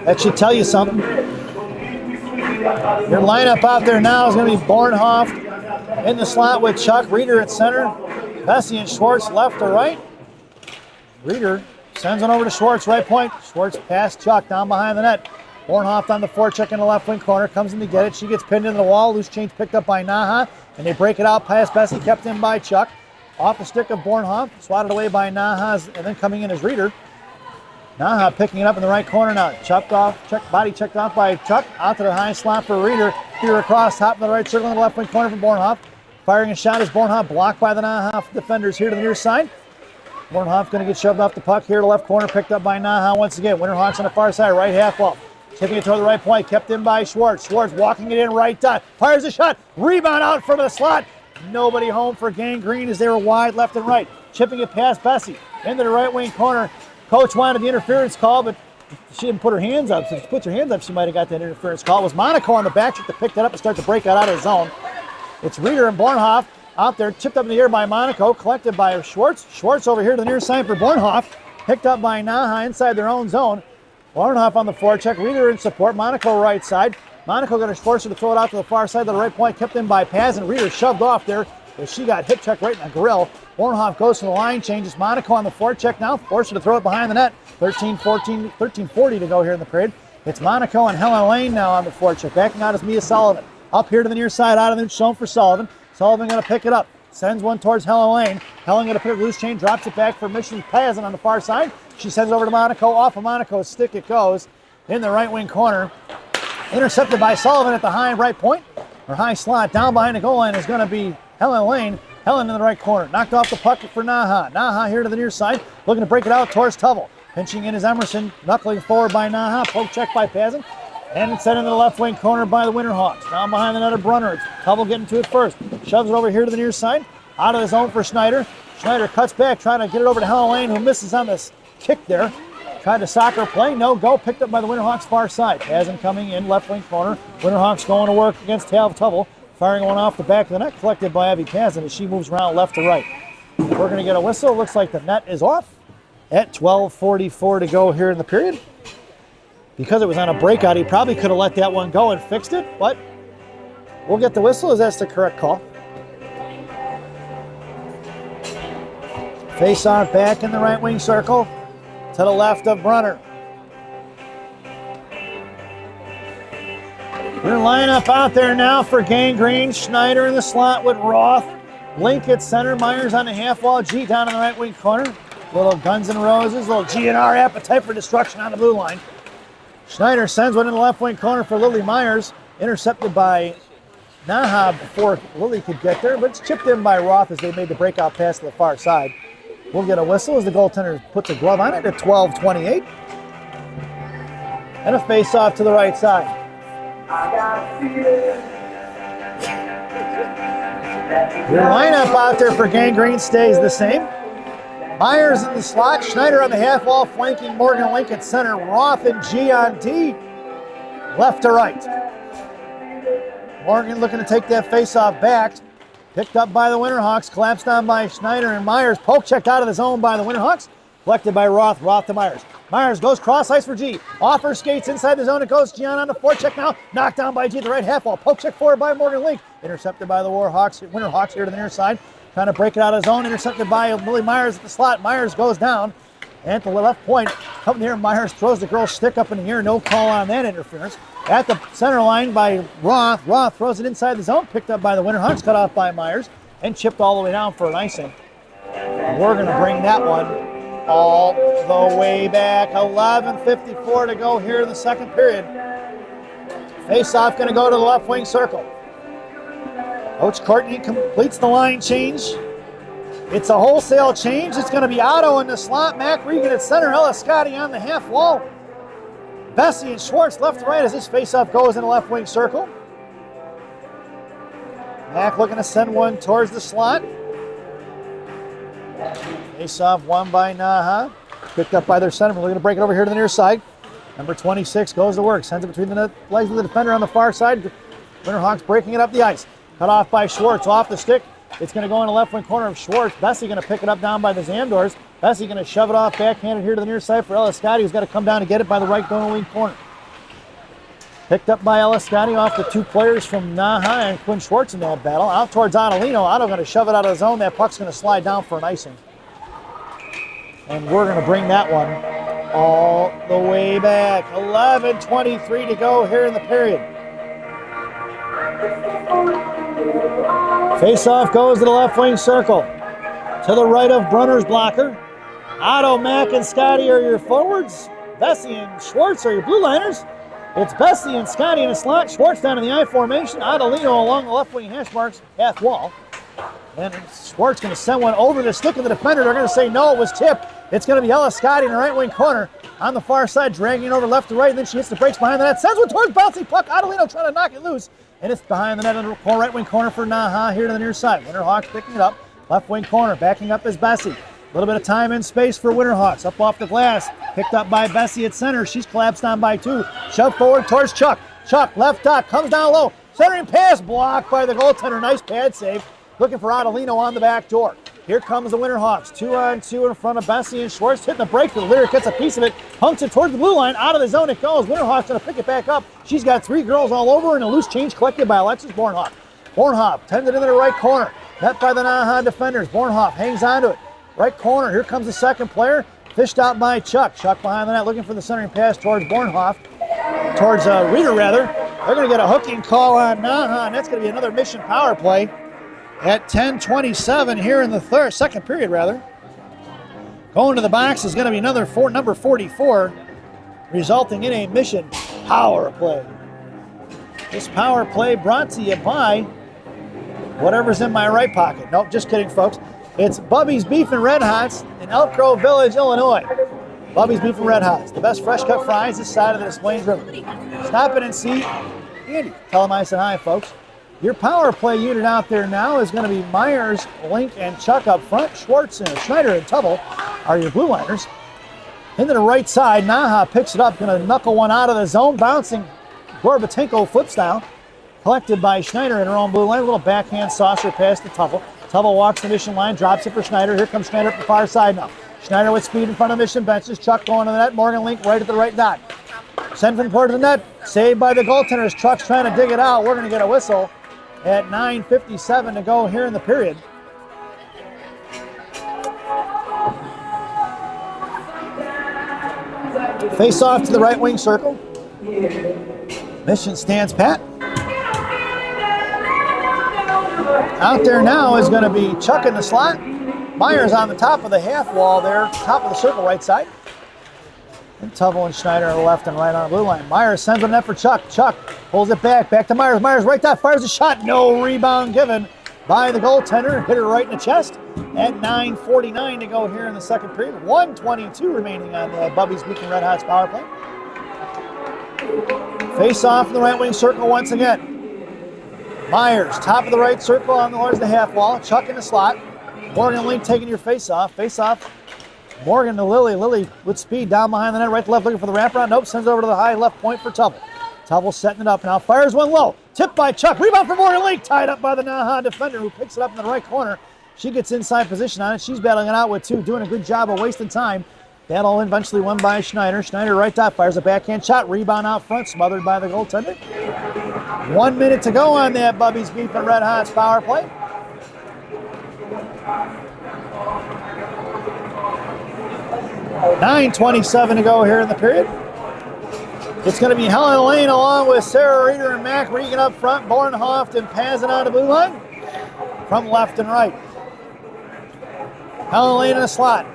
That should tell you something. Your lineup out there now is going to be Bornhoff in the slot with Chuck. Reeder at center. Bessie and Schwartz left to right. Reeder sends it over to Schwartz, right point. Schwartz past Chuck down behind the net. Bornhoff on the forecheck in the left wing corner. Comes in to get it. She gets pinned into the wall. Loose change picked up by NAHA. And they break it out past Bessie, kept in by Chuck. Off the stick of Bornhoff. Swatted away by NAHA. And then coming in is Reeder. NAHA picking it up in the right corner now. Body checked off by Chuck. Out to the high slot for Reeder. Reeder across top of the right circle in the left wing corner for Bornhoff. Firing a shot is Bornhoff, blocked by the NAHA defenders here to the near side. Bornhoff going to get shoved off the puck here to the left corner, picked up by NAHA once again. Winterhawks on the far side, right half wall. Tipping it toward the right point, kept in by Schwartz. Schwartz walking it in right dot. Fires a shot. Rebound out from the slot. Nobody home for Gang Green as they were wide left and right. Chipping it past Bessie into the right wing corner. Coach wanted the interference call, but she didn't put her hands up. So if she puts her hands up, she might have got that interference call. It was Monaco on the back check to pick that up and start to break out of the zone. It's Reeder and Bornhoff out there, chipped up in the air by Monaco, collected by Schwartz. Schwartz over here to the near side for Bornhoff. Picked up by NAHA inside their own zone. Bornhoff on the forecheck, Reeder in support, Monaco right side. Monaco going to force her to throw it out to the far side to the right point, kept in by Paz, and Reeder shoved off there, but she got hip checked right in the grill. Bornhoff goes to the line, changes Monaco on the forecheck now, forced her to throw it behind the net. 13:40 to go here in the period. It's Monaco and Helen Lane now on the forecheck. Backing out is Mia Sullivan. Up here to the near side, out of the zone for Sullivan. Sullivan going to pick it up. Sends one towards Helen Lane. Helen going to pick up loose chain, drops it back for Mission Pazin on the far side. She sends it over to Monaco. Off of Monaco's stick it goes in the right wing corner. Intercepted by Sullivan at the high right point, or high slot. Down behind the goal line is going to be Helen Lane. Helen in the right corner. Knocked off the puck for NAHA. NAHA here to the near side. Looking to break it out towards Tubble. Pinching in is Emerson. Knuckling forward by NAHA. Poke check by Pazin. And it's sent into the left wing corner by the Winterhawks. Down behind the net of Brunner. It's Tubble getting to it first. Shoves it over here to the near side. Out of the zone for Schneider. Schneider cuts back, trying to get it over to Helen Lane, who misses on this kick there. Tried to soccer play. No go. Picked up by the Winterhawks far side. Pazin coming in left wing corner. Winterhawks going to work against Tav Tubble. Firing one off the back of the net. Collected by Abby Pazin as she moves around left to right. We're going to get a whistle. Looks like the net is off at 12:44 to go here in the period. Because it was on a breakout, he probably could have let that one go and fixed it, but we'll get the whistle as that's the correct call. Face on back in the right wing circle to the left of Brunner. Your lineup out there now for Gang Green. Schneider in the slot with Roth. Link at center. Myers on the half wall. G down in the right wing corner. Little Guns N' Roses. Little GNR appetite for destruction on the blue line. Schneider sends one in the left wing corner for Lily Myers. Intercepted by NAHA before Lily could get there, but it's chipped in by Roth as they made the breakout pass to the far side. We'll get a whistle as the goaltender puts a glove on it at 12:28. And a face-off to the right side. I got Your lineup out there for Gangrene stays the same. Myers in the slot, Schneider on the half wall, flanking Morgan Link at center, Roth and G on D, left to right. Morgan looking to take that face-off back. Picked up by the Winterhawks, collapsed on by Schneider and Myers. Poke checked out of the zone by the Winterhawks. Collected by Roth, Roth to Myers. Myers goes cross ice for G. Offer skates inside the zone. It goes Gian on the forecheck now. Knocked down by G at the right half wall. Poke check forward by Morgan Link. Intercepted by the Winterhawks here to the near side. Trying to break it out of zone. Intercepted by Billy Myers at the slot. Myers goes down. And to the left point, coming here, Myers throws the girl's stick up in the air. No call on that interference. At the center line by Roth. Roth throws it inside the zone. Picked up by the Winterhawks. Cut off by Myers. And chipped all the way down for an icing. We're going to bring that one all the way back. 11:54 to go here in the second period. Face-off going to go to the left wing circle. Coach Courtney completes the line change. It's a wholesale change. It's going to be Otto in the slot. Mac Regan at center. Ella Scotty on the half wall. Bessie and Schwartz left to right as this face-off goes in the left wing circle. Mac looking to send one towards the slot. Face-off won by NAHA. Picked up by their center. We're looking to break it over here to the near side. Number 26 goes to work. Sends it between the legs of the defender on the far side. Winterhawks breaking it up the ice. Cut off by Schwartz off the stick. It's going to go in the left wing corner of Schwartz. Bessie going to pick it up down by the Zamdors. Bessie going to shove it off backhanded here to the near side for Ella Scotty, who's got to come down to get it by the right going wing corner. Picked up by Ella Scotty off the two players from NAHA and Quinn Schwartz in that battle. Out towards Ottolino. Otto going to shove it out of the zone. That puck's going to slide down for an icing. And we're going to bring that one all the way back. 11:23 to go here in the period. Face-off goes to the left wing circle. To the right of Brunner's blocker. Otto, Mack, and Scotty are your forwards. Bessie and Schwartz are your blue liners. It's Bessie and Scotty in a slot. Schwartz down in the I formation. Ottolino along the left wing hash marks, half wall. And Schwartz going to send one over the stick of the defender. They're going to say no, it was tipped. It's going to be Ella Scotty in the right wing corner. On the far side, dragging it over left to right, and then she hits the brakes behind the net. Sends one towards bouncing puck. Ottolino trying to knock it loose. And it's behind the net in the right wing corner for NAHA here to the near side. Winterhawks picking it up. Left wing corner, backing up is Bessie. A little bit of time and space for Winterhawks. Up off the glass. Picked up by Bessie at center. She's collapsed on by two. Shoved forward towards Chuck. Chuck, left dot, comes down low. Centering pass blocked by the goaltender. Nice pad save. Looking for Ottolino on the back door. Here comes the Winterhawks. 2-on-2 in front of Bessie and Schwartz. Hitting the break. The Lyric gets a piece of it. Hunks it towards the blue line. Out of the zone it goes. Winterhawks going to pick it back up. She's got three girls all over and a loose change collected by Alexis Bornhoff. Bornhoff tends it into the right corner. Met by the NAHA defenders. Bornhoff hangs onto it. Right corner. Here comes the second player. Fished out by Chuck. Chuck behind the net looking for the centering pass towards Bornhoff. Towards Reeder, rather. They're going to get a hooking call on NAHA, and that's going to be another mission power play. At 10:27 here in the second period, rather. Going to the box is going to be another number 44, resulting in a mission power play. This power play brought to you by whatever's in my right pocket. Nope, just kidding, folks. It's Bubby's Beef and Red Hots in Elk Grove Village, Illinois. Bubby's Beef and Red Hots, the best fresh cut fries this side of the Des Plaines River. Stop in and see Andy. Tell him I said hi, folks. Your power play unit out there now is going to be Myers, Link, and Chuck up front. Schwartz and Schneider and Tubble are your blue liners. Into the right side, NAHA picks it up, going to knuckle one out of the zone, bouncing Gorbatenko flip style. Collected by Schneider in her own blue line. A little backhand saucer pass to Tubble. Tubble walks the mission line, drops it for Schneider. Here comes Schneider up the far side now. Schneider with speed in front of mission benches. Chuck going to the net. Morgan Link right at the right dot. Send from toward the net. Saved by the goaltenders. Chuck's trying to dig it out. We're going to get a whistle at 9:57 to go here in the period. Face off to the right wing circle. Mission stands pat. Out there now is going to be Chuck in the slot. Myers on the top of the half wall there, top of the circle right side. And Tubble and Schneider are left and right on the blue line. Myers sends a net for Chuck. Chuck pulls it back to Myers. Myers right dot, fires a shot. No rebound given by the goaltender. Hit her right in the chest at 9:49 to go here in the second period. 1:22 remaining on the Bubby's Beef and Red Hots power play. Face off in the right wing circle once again. Myers, top of the right circle on the left of the half wall. Chuck in the slot. Morgan and Link taking your face off. Face off. Morgan to Lily. Lily with speed down behind the net. Right to left looking for the wraparound. Nope. Sends over to the high left point for Tubble. Tubble setting it up now. Fires one low. Tipped by Chuck. Rebound for Morgan Link. Tied up by the NAHA defender who picks it up in the right corner. She gets inside position on it. She's battling it out with two. Doing a good job of wasting time. Battle eventually won by Schneider. Schneider right top fires a backhand shot. Rebound out front. Smothered by the goaltender. 1 minute to go on that Bubby's Beef and Red Hots power play. $9:27 to go here in the period. It's going to be Helen Lane along with Sarah Reeder and Mac Regan up front. Bornhoft and Pazin on the blue line from left and right. Helen Lane in the slot.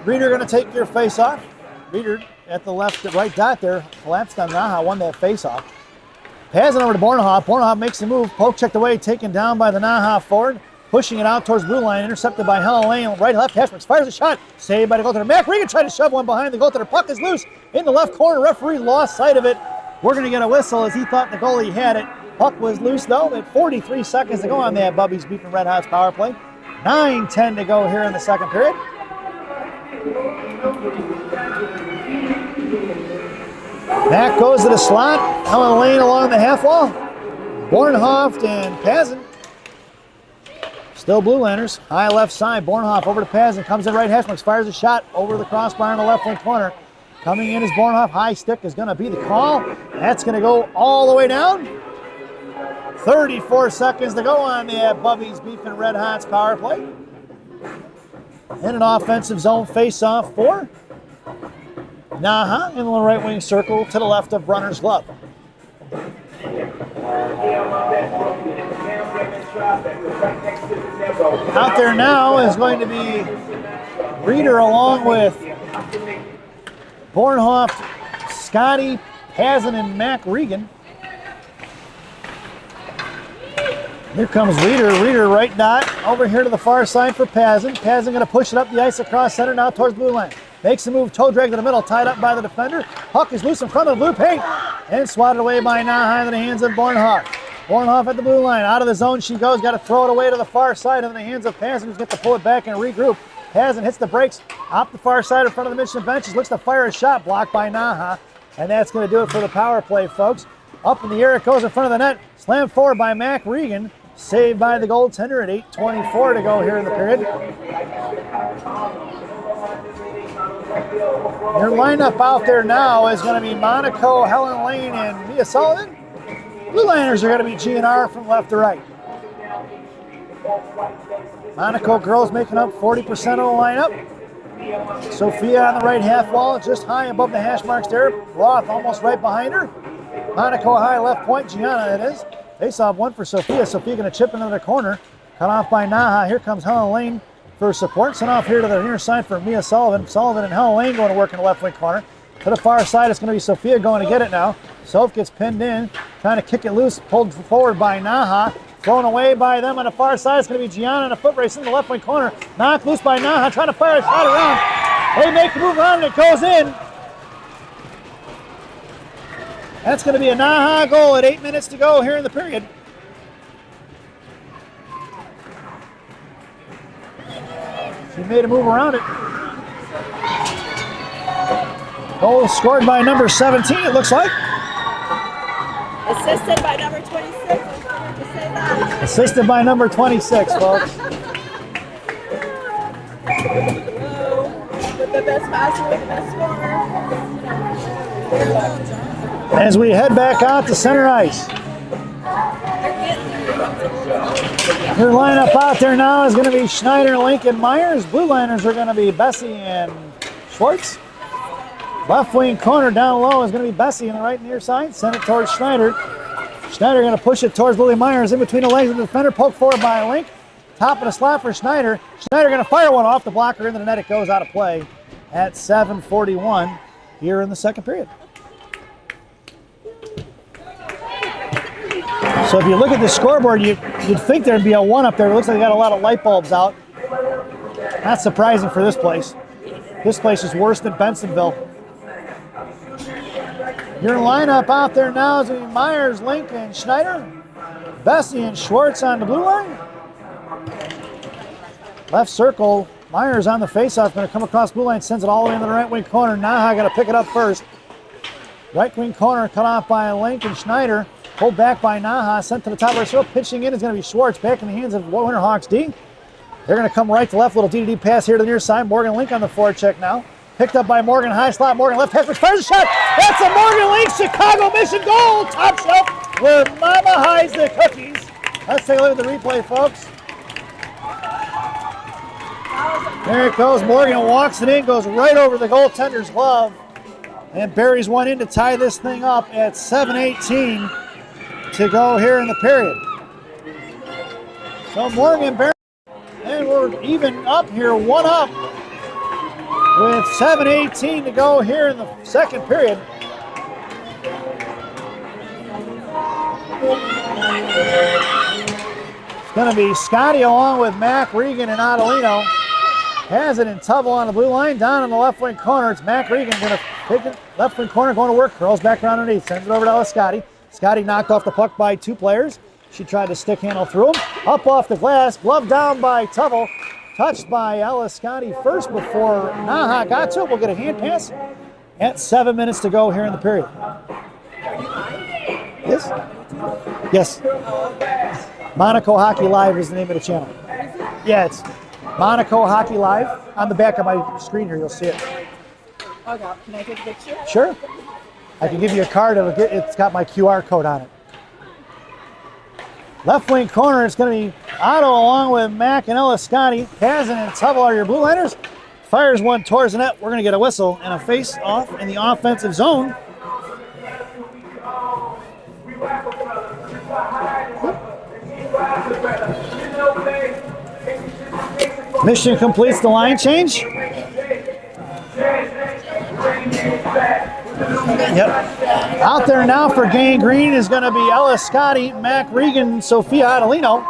Reeder going to take your face off. Reeder at the left, right dot there. Collapsed on NAHA, won that face off. Pazin over to Bornhoft. Bornhoft makes the move. Poke checked away, taken down by the NAHA forward. Pushing it out towards blue line, intercepted by Helen Lane. Right, left, Hashmarks fires a shot. Saved by the goaltender. Mac Regan tried to shove one behind the goaltender. Puck is loose in the left corner. Referee lost sight of it. We're going to get a whistle as he thought the goalie had it. Puck was loose though. At 43 seconds to go on that Bubby's Beef and Red Hots power play. 9:10 to go here in the second period. Mac goes to the slot. Helen Lane along the half wall. Bornhoft and Pazin. Still blue liners. High left side. Bornhoff over to Pazin. Comes in right. Hashmarks fires a shot over the crossbar in the left wing corner. Coming in is Bornhoff. High stick is going to be the call. That's going to go all the way down. 34 seconds to go on the Bubby's Beef and Red Hots power play. In an offensive zone face-off for NAHA in the right wing circle to the left of Brunner's glove. Out there now is going to be Reeder along with Bornhoft, Scotty, Pazin, and Mac Regan. Here comes Reeder. Reeder right dot over here to the far side for Pazin. Pazin going to push it up the ice across center now towards blue line. Makes the move, toe drag to the middle, tied up by the defender. Puck is loose in front of the blue paint and swatted away by NAHA into the hands of Bornhoff. Bornhoff at the blue line. Out of the zone she goes. Got to throw it away to the far side into the hands of Pazin, who's got to pull it back and regroup. Pazin hits the brakes up the far side in front of the Michigan benches. Looks to fire a shot blocked by NAHA. And that's going to do it for the power play, folks. Up in the air it goes in front of the net. Slammed forward by Mac Regan. Saved by the goaltender at 8:24 to go here in the period. Your lineup out there now is going to be Monaco, Helen Lane, and Mia Sullivan. Blue liners are going to be GNR from left to right. Monaco girls making up 40% of the lineup. Sophia on the right half wall, just high above the hash marks there. Roth almost right behind her. Monaco high left point, Gianna that is. Face-off one for Sophia. Sophia going to chip into the corner. Cut off by NAHA. Here comes Helen Lane for support. Sent off here to the near side for Mia Sullivan. Sullivan and Helen Lane going to work in the left wing corner. To the far side, it's going to be Sophia going to get it now. Soph gets pinned in, trying to kick it loose, pulled forward by NAHA. Thrown away by them on the far side. It's going to be Gianna in a foot race in the left wing corner. Knocked loose by NAHA, trying to fire a shot around. They make the move around and it goes in. That's going to be a NAHA goal at 8 minutes to go here in the period. She made a move around it. Goal scored by number 17, it looks like. Assisted by number 26. I was going to say that. Assisted by number 26, folks. With the best passer, with the best scorer. As we head back out to center ice. Your lineup out there now is going to be Schneider, Lincoln, Myers. Blue liners are going to be Bessie and Schwartz. Left wing corner down low is going to be Bessie on the right near side. Send it towards Schneider. Schneider going to push it towards Lily Myers in between the legs of the defender. Poke forward by Link. Top of the slot for Schneider. Schneider going to fire one off the blocker into the net. It goes out of play at 7:41 here in the second period. So if you look at the scoreboard, you'd think there'd be a 1 up there. It looks like they got a lot of light bulbs out. Not surprising for this place. This place is worse than Bensonville. Your lineup out there now is going to be Myers, Link, and Schneider. Bessie and Schwartz on the blue line. Left circle, Myers on the faceoff, going to come across blue line, sends it all the way into the right wing corner. NAHA going to pick it up first. Right wing corner cut off by Lincoln Schneider. Pulled back by NAHA, sent to the top of the circle. Pitching in is going to be Schwartz, back in the hands of Winterhawks D. They're going to come right to left, little D-to-D pass here to the near side. Morgan Link on the forecheck now. Picked up by Morgan, high slot. Morgan left hash, fires a shot. That's a Morgan Link Chicago Mission goal. Top shelf where Mama hides the cookies. Let's take a look at the replay, folks. There it goes. Morgan walks it in, goes right over the goaltender's glove, and buries one in to tie this thing up at 7:18 to go here in the period. So Morgan buries, and we're even up here, 1 up, with 7:18 to go here in the second period. It's going to be Scotty along with Mac, Regan, and Adelino. Has it in Tubble on the blue line, down in the left wing corner. It's Mac Regan going to pick it, left wing corner, going to work, curls back around underneath, sends it over to Ella Scotty. Scotty knocked off the puck by 2 players. She tried to stick handle through him. Up off the glass, glove down by Tubble. Touched by Ella Scotty first before NAHA got to it. We'll get a hand pass at 7 minutes to go here in the period. Yes? Yes. Monaco Hockey Live is the name of the channel. Yeah, it's Monaco Hockey Live. On the back of my screen here, you'll see it. Okay, can I take a picture? Sure. I can give you a card. It's got my QR code on it. Left wing corner, it's going to be Otto along with Mac and Ella Scotty. Kazan and Tubble are your blue liners. Fires one towards the net. We're going to get a whistle and a face off in the offensive zone. Mission completes the line change. Yep. Out there now for Gang Green is going to be Ella Scotty, Mac Regan, Sophia Adelino.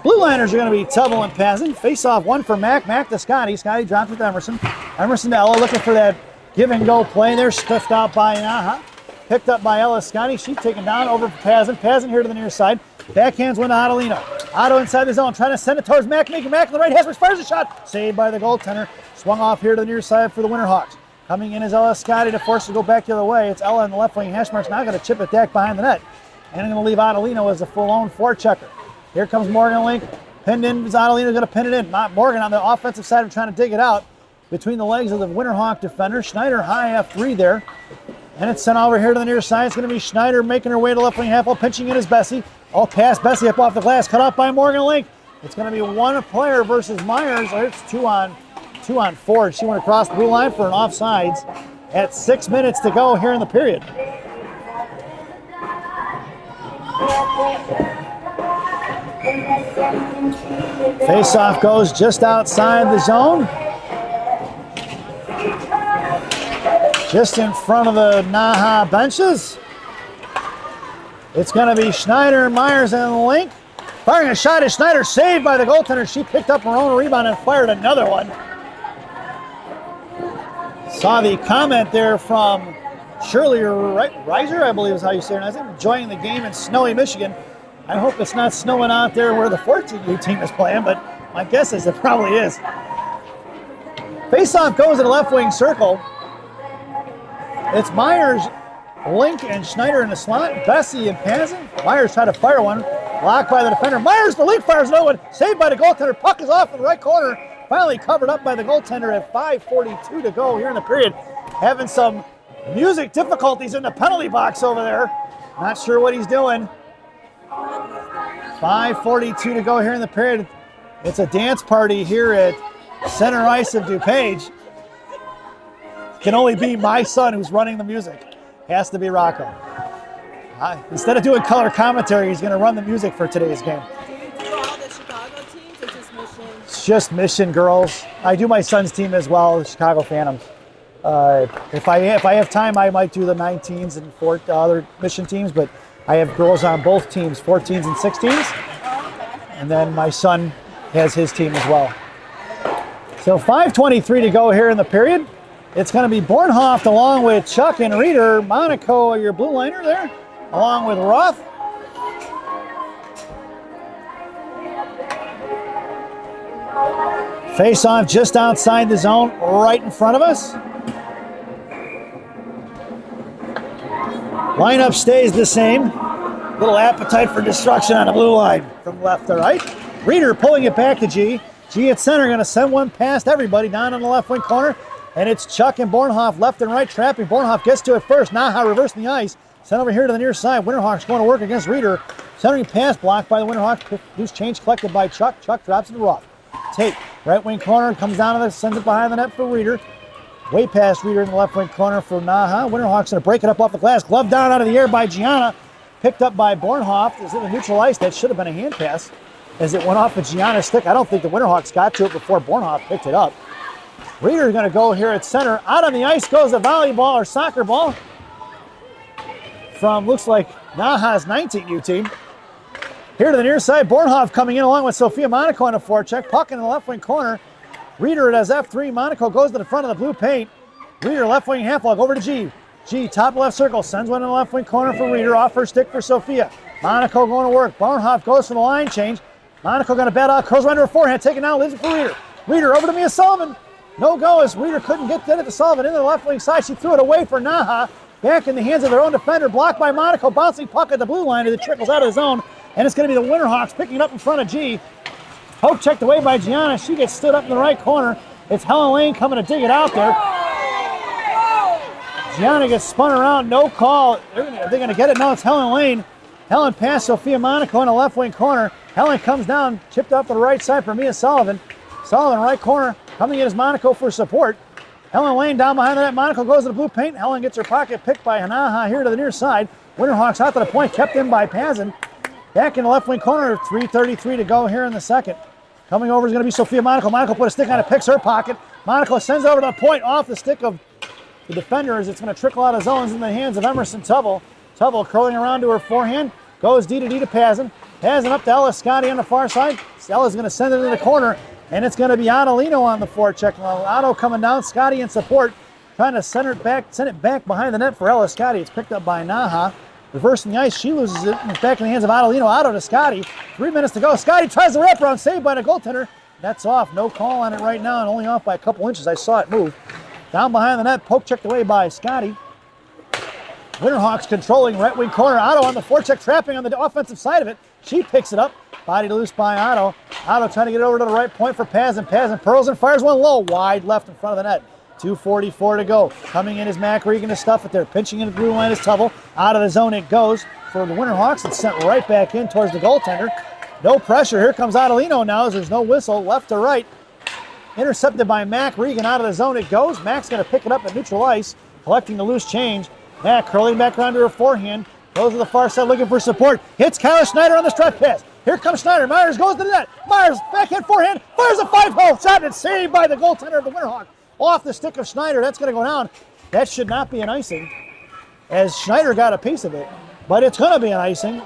Blue liners are going to be Tubble and Pazin. Face off one for Mac, Mac to Scotty. Scotty drops with Emerson. Emerson to Ella looking for that give and go play. They're spiffed out by NAHA. Picked up by Ella Scotty. She's taken down over for Pazin. Pazin here to the near side. Backhands one to Adelino. Otto inside the zone, trying to send it towards Mac, making Mac in the right hash, fires a shot. Saved by the goaltender. Swung off here to the near side for the Winterhawks. Coming in is Ella Scotty to force it to go back the other way. It's Ella in the left wing hash marks now, going to chip it back behind the net. And going to leave Adelino as a full-on forechecker. Here comes Morgan Link. Pinned in, Adelino going to pin it in. Morgan on the offensive side of trying to dig it out between the legs of the Winterhawk defender. Schneider high F3 there. And it's sent over here to the near side. It's going to be Schneider making her way to left wing half wall. Pinching in is Bessie. All pass Bessie up off the glass. Cut off by Morgan Link. It's going to be 1 player versus Myers. It's 2 on 4. She went across the blue line for an offsides at 6 minutes to go here in the period. Face-off goes just outside the zone. Just in front of the NAHA benches. It's going to be Schneider and Myers and Link. Firing a shot at Schneider, saved by the goaltender. She picked up her own rebound and fired another one. Saw the comment there from Shirley Reiser, I believe is how you say it. I think enjoying the game in snowy Michigan. I hope it's not snowing out there where the 14U team is playing, but my guess is it probably is. Face-off goes in the left wing circle. It's Myers, Link, and Schneider in the slot. Bessie and Pazin. Myers tried to fire one. Blocked by the defender. Myers, the Link fires another one. Saved by the goaltender. Puck is off in the right corner. Finally covered up by the goaltender at 5:42 to go here in the period. Having some music difficulties in the penalty box over there. Not sure what he's doing. 5:42 to go here in the period. It's a dance party here at center ice of DuPage. Can only be my son who's running the music. Has to be Rocco. Instead of doing color commentary, he's going to run the music for today's game. Do you do all the Chicago teams or just Mission? It's just Mission girls. I do my son's team as well, the Chicago Phantoms. If I have time, I might do the 19s and other Mission teams, but I have girls on both teams, 14s and 16s. And then my son has his team as well. So 5:23 to go here in the period. It's going to be Bornhoft along with Chuck and Reeder. Monaco, your blue liner there, along with Roth. Face off just outside the zone, right in front of us. Lineup stays the same. Little appetite for destruction on the blue line from left to right. Reeder pulling it back to G. G at center, going to send one past everybody down in the left wing corner. And it's Chuck and Bornhoff left and right trapping. Bornhoff gets to it first. NAHA reversing the ice. Sent over here to the near side. Winterhawks going to work against Reeder. Centering pass blocked by the Winterhawks. Loose change collected by Chuck. Chuck drops it rough. Tate, right wing corner, comes down to the, sends it behind the net for Reeder. Way past Reeder in the left wing corner for NAHA. Winterhawks going to break it up off the glass. Glove down out of the air by Gianna. Picked up by Bornhoff. Is in the neutral ice. That should have been a hand pass as it went off of Gianna's stick. I don't think the Winterhawks got to it before Bornhoff picked it up. Reeder going to go here at center. Out on the ice goes the volleyball or soccer ball from, looks like, NAHA's 19U team. Here to the near side, Bornhoff coming in along with Sophia Monaco on a forecheck. Puck in the left wing corner. Reeder, it has F3. Monaco goes to the front of the blue paint. Reeder, left wing half log over to G. G, top left circle, sends one in the left wing corner for Reeder. Off her stick for Sophia. Monaco going to work. Bornhoff goes for the line change. Monaco going to bat out, curls under her forehand, taking out, leaves it for Reeder. Reeder over to Mia Sullivan. No go as Reeder couldn't get it to Sullivan into the left wing side. She threw it away for NAHA. Back in the hands of their own defender, blocked by Monaco. Bouncing puck at the blue line as it trickles out of the zone. And it's going to be the Winterhawks picking it up in front of G. Poke checked away by Gianna. She gets stood up in the right corner. It's Helen Lane coming to dig it out there. Gianna gets spun around, no call. They're going to get it. No, it's Helen Lane. Helen past Sophia Monaco in the left wing corner. Helen comes down, chipped up to the right side for Mia Sullivan. Sullivan right corner, coming in as Monaco for support. Helen Lane down behind the net. Monaco goes to the blue paint. Helen gets her pocket picked by NAHA here to the near side. Winterhawks out to the point, kept in by Pazin. Back in the left wing corner, 3:33 to go here in the second. Coming over is going to be Sophia Monaco. Monaco put a stick on it, picks her pocket. Monaco sends it over to the point off the stick of the defender as it's going to trickle out of zones in the hands of Emerson Tubble. Tubble curling around to her forehand. Goes D to Pazin. Pazin up to Ella Scotty on the far side. Ella's going to send it into the corner. And it's going to be Adelino on the forecheck. Otto coming down. Scotty in support. Trying to send it back behind the net for Ella Scotty. It's picked up by NAHA. Reversing the ice. She loses it. It's back in the hands of Adelino. Otto to Scotty. 3 minutes to go. Scotty tries the wraparound. Saved by the goaltender. That's off. No call on it right now. And only off by a couple inches. I saw it move. Down behind the net. Poke checked away by Scotty. Winterhawks controlling right wing corner. Otto on the forecheck, trapping on the offensive side of it. She picks it up. Bodied loose by Otto. Otto trying to get it over to the right point for Pazin. Pazin pearls and fires one low. Wide left in front of the net. 2:44 to go. Coming in is Mac Regan to stuff it there. Pinching in the blue line is Tubble. Out of the zone it goes for the Winterhawks. It's sent right back in towards the goaltender. No pressure. Here comes Adelino now as there's no whistle. Left to right. Intercepted by Mac Regan. Out of the zone it goes. Mac's going to pick it up at neutral ice. Collecting the loose change. Mac curling back around to her forehand. Goes to the far side looking for support. Hits Kyla Schneider on the strike pass. Here comes Schneider. Myers goes to the net. Myers backhand forehand. Fires a 5-hole shot and saved by the goaltender of the Winterhawks. Off the stick of Schneider. That's going to go down. That should not be an icing as Schneider got a piece of it. But it's going to be an icing.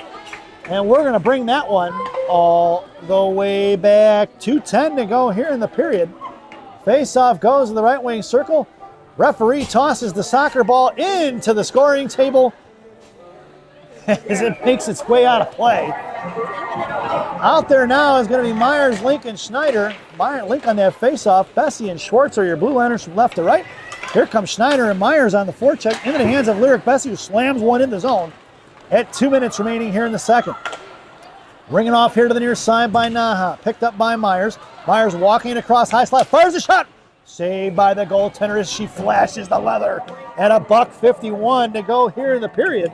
And we're going to bring that one all the way back. 2:10 to go here in the period. Face-off goes to the right wing circle. Referee tosses the soccer ball into the scoring table as it makes its way out of play. Out there now is going to be Myers, Link, and Schneider. Link on that face-off. Bessie and Schwartz are your blue liners from left to right. Here comes Schneider and Myers on the forecheck into the hands of Lyric Bessie, who slams one in the zone at 2 minutes remaining here in the second. Ringing off here to the near side by NAHA. Picked up by Myers. Myers walking across high slot. Fires a shot. Saved by the goaltender as she flashes the leather. And $1:51 to go here in the period.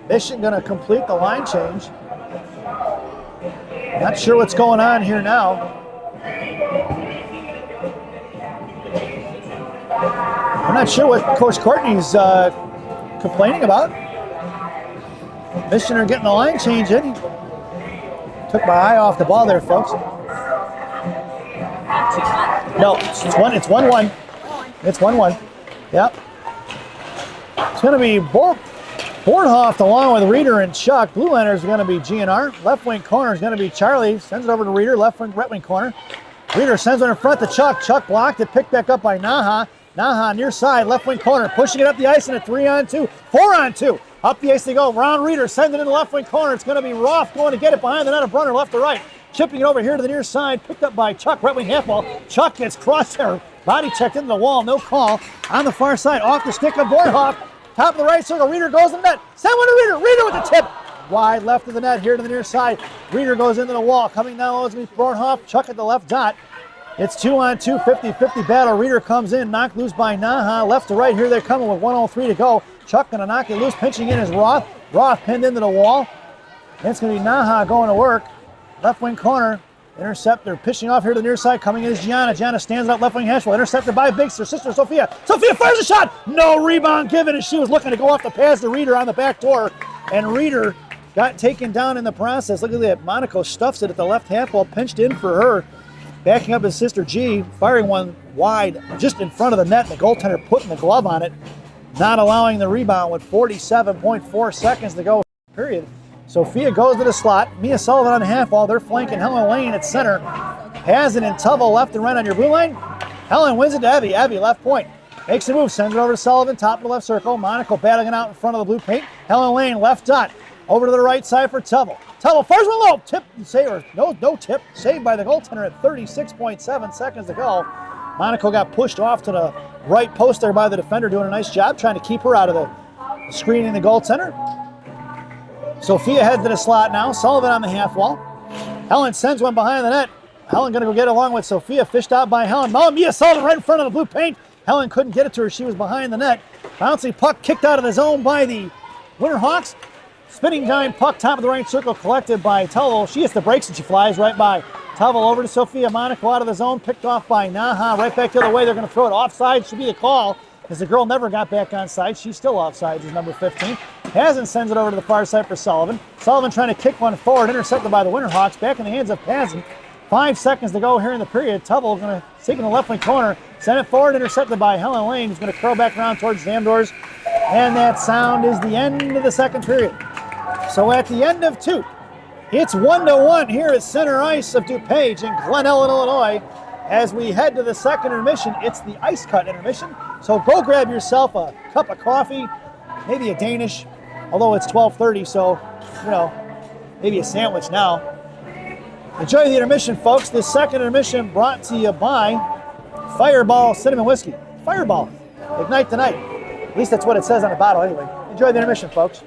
Mission going to complete the line change. Not sure what's going on here now. I'm not sure what Coach Courtney's complaining about. Missioner getting the line change in. Took my eye off the ball there, folks. No, it's 1-1. It's 1-1. Yep. It's going to be Bornhoff along with Reeder and Chuck. Blue liner is going to be GNR. Left wing corner is going to be Charlie. Sends it over to Reeder. Left wing, right wing corner. Reeder sends it in front to Chuck. Chuck blocked it. Picked back up by NAHA. NAHA near side. Left wing corner. Pushing it up the ice in a 3-on-2. 4-on-2. Up the ice they go. Ron Reeder sends it in the left wing corner. It's going to be Roth going to get it behind the net of Brunner, left to right. Chipping it over here to the near side. Picked up by Chuck, right wing half wall. Chuck gets crossed there. Body checked into the wall. No call. On the far side, off the stick of Bornhoff. Top of the right circle. Reeder goes in the net. Send one to Reeder. Reeder with the tip. Wide left of the net here to the near side. Reeder goes into the wall. Coming down low is Bornhoff. Chuck at the left dot. It's 2-on-2, 50-50 battle. Reeder comes in, knocked loose by NAHA. Left to right, here they're coming with 1:03 to go. Chuck gonna knock it loose, pinching in is Roth. Roth pinned into the wall. And it's gonna be NAHA going to work. Left wing corner, interceptor, pitching off here to the near side. Coming in is Gianna. Gianna stands up left wing hash. Intercepted by Biggs, her sister Sophia. Sophia fires a shot. No rebound given as she was looking to go off the pass to Reeder on the back door. And Reeder got taken down in the process. Look at that. Monaco stuffs it at the left half wall, pinched in for her. Backing up his sister G, firing one wide just in front of the net. The goaltender putting the glove on it, not allowing the rebound with 47.4 seconds to go, period. Sophia goes to the slot. Mia Sullivan on the half wall. They're flanking Helen Lane at center. Has it in Tubble left and right on your blue line. Helen wins it to Evie. Evie left point. Makes a move, sends it over to Sullivan, top of the left circle. Monaco battling it out in front of the blue paint. Helen Lane left dot. Over to the right side for Tubble. Tubble fires one low. Tip, save, or no tip. Saved by the goaltender at 36.7 seconds to go. Monaco got pushed off to the right post there by the defender, doing a nice job trying to keep her out of the screening the goaltender. Sophia heads to the slot now. Sullivan on the half wall. Helen sends one behind the net. Helen going to go get along with Sophia. Fished out by Helen. Mia Sullivan right in front of the blue paint. Helen couldn't get it to her. She was behind the net. Bouncy puck kicked out of the zone by the Winterhawks. Spinning dime puck, top of the right circle, collected by Tubble. She hits the brakes and she flies right by. Tubble over to Sophia. Monaco out of the zone, picked off by NAHA. Right back the other way. They're going to throw it offside. Should be the call, because the girl never got back on side. She's still offside. She's number 15. Pazin sends it over to the far side for Sullivan. Sullivan trying to kick one forward, intercepted by the Winterhawks. Back in the hands of Pazin. 5 seconds to go here in the period. Tubble going to take in the left wing corner. Send it forward, intercepted by Helen Lane, who's going to curl back around towards the doors. And that sound is the end of the second period. So at the end of 2, it's 1-1 here at center ice of DuPage in Glen Ellen, Illinois. As we head to the second intermission, it's the ice cut intermission. So go grab yourself a cup of coffee, maybe a Danish, although it's 12:30, so, maybe a sandwich now. Enjoy the intermission, folks. This second intermission brought to you by Fireball Cinnamon Whiskey. Fireball, ignite tonight. At least that's what it says on the bottle anyway. Enjoy the intermission, folks.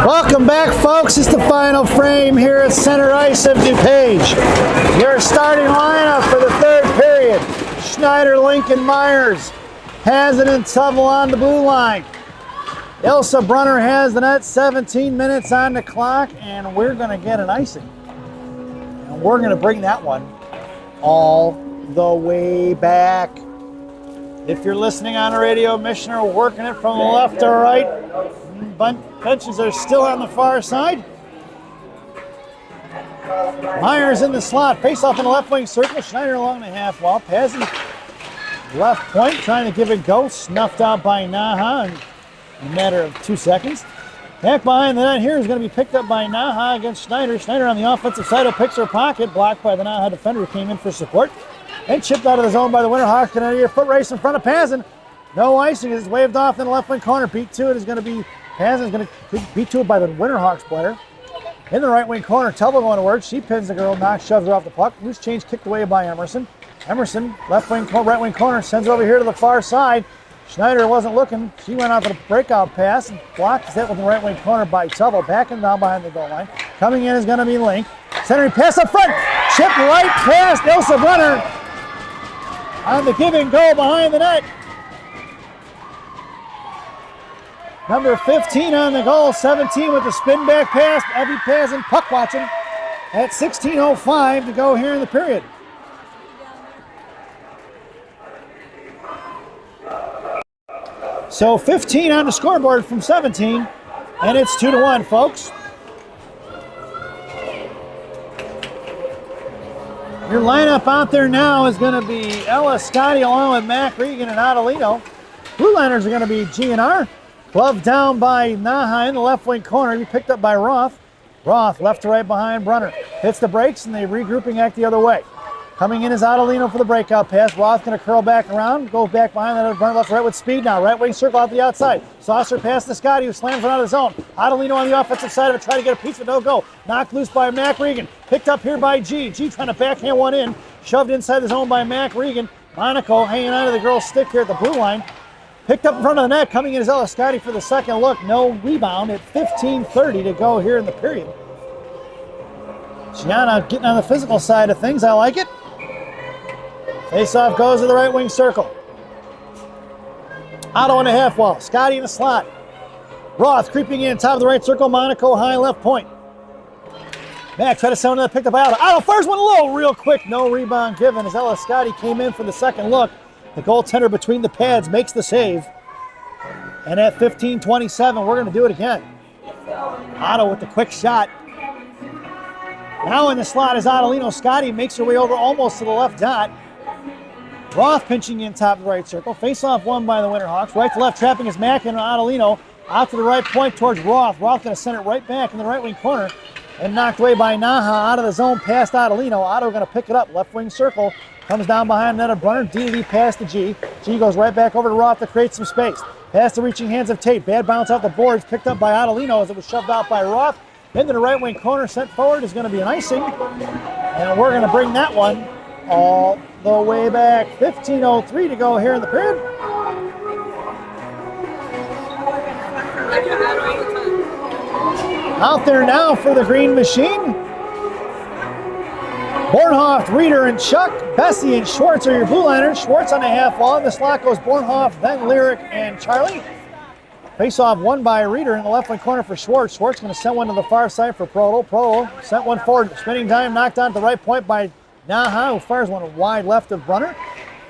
Welcome back, folks. It's the final frame here at center ice of DuPage. Your starting lineup for the third period. Schneider, Lincoln, Myers, Hazen and Tubble on the blue line. Ilsa Brunner has the net, 17 minutes on the clock, and we're going to get an icing. And we're going to bring that one all the way back. If you're listening on the radio, Missioner, working it from the left to right. Benches are still on the far side. Myers in the slot, face off in the left wing circle. Schneider along the half wall. Pazin left point, trying to give it go. Snuffed out by NAHA in a matter of 2 seconds. Back behind the net here is going to be picked up by NAHA against Schneider. Schneider on the offensive side of picks her pocket, blocked by the NAHA defender who came in for support. And chipped out of the zone by the Winterhawks. Canadian foot race in front of Pazin. No icing. It's waved off in the left wing corner. Beat to it is going to be Pazin is going to beat to it by the Winterhawks player. In the right wing corner, Tubble going to work. She pins the girl, knocks, shoves her off the puck. Loose change kicked away by Emerson. Emerson, left wing, right wing corner, sends it over here to the far side. Schneider wasn't looking. She went out for the breakout pass and blocked that with the right wing corner by Tubble. Backing down behind the goal line. Coming in is going to be Link. Centering pass up front. Chip right past Ilsa Brunner. On the give and go behind the net. Number 15 on the goal, 17 with the spin back pass. Evie Pazin puck watching at 16:05 to go here in the period. So 15 on the scoreboard from 17, and it's 2-1, folks. Your lineup out there now is going to be Ella Scotty along with Mac Regan and Adelino. Blue liners are going to be GNR. Glove down by NAHA in the left wing corner. He picked up by Roth. Roth left to right behind Brunner. Hits the brakes and they regrouping act the other way. Coming in is Adelino for the breakout pass. Roth going to curl back around. Goes back behind that. Brunner left to right with speed now. Right wing circle out the outside. Saucer pass to Scotty who slams it out of the zone. Adelino on the offensive side of it. Trying to get a piece but no go. Knocked loose by Mac Regan. Picked up here by G. G trying to backhand one in. Shoved inside the zone by Mac Regan. Monaco hanging onto the girl's stick here at the blue line. Picked up in front of the net, coming in is Ella Scotty for the second look. No rebound at 15:30 to go here in the period. Gianna getting on the physical side of things. I like it. Face-off goes to the right wing circle. Otto on the half wall. Scotty in the slot. Roth creeping in top of the right circle. Monaco high left point. Mac tried to send another picked up by Otto. Otto fires one low real quick. No rebound given as Ella Scotty came in for the second look. The goaltender between the pads makes the save. And at 15:27, we're going to do it again. Otto with the quick shot. Now in the slot is Adelino. Scotty makes her way over almost to the left dot. Roth pinching in top of the right circle. Face-off won by the Winterhawks. Right to left, trapping is Mack and Adelino. Out to the right point towards Roth. Roth going to send it right back in the right wing corner. And knocked away by NAHA out of the zone past Adelino. Otto going to pick it up. Left wing circle. Comes down behind the net of Brunner. D pass to G. G goes right back over to Roth to create some space. Pass the reaching hands of Tate. Bad bounce off the boards. Picked up by Adelino as it was shoved out by Roth. Into the right wing corner. Sent forward is going to be an icing. And we're going to bring that one all the way back. 15:03 to go here in the period. Out there now for the Green Machine. Bornhoff, Reeder, and Chuck. Bessie and Schwartz are your blue liners. Schwartz on the half wall. In the slot goes Bornhoff, then Lyric and Charlie. Face-off won by Reeder in the left wing corner for Schwartz. Schwartz going to send one to the far side for Proto. Proto sent one forward. Spinning dime knocked on to the right point by NAHA, who fires one wide left of Brunner.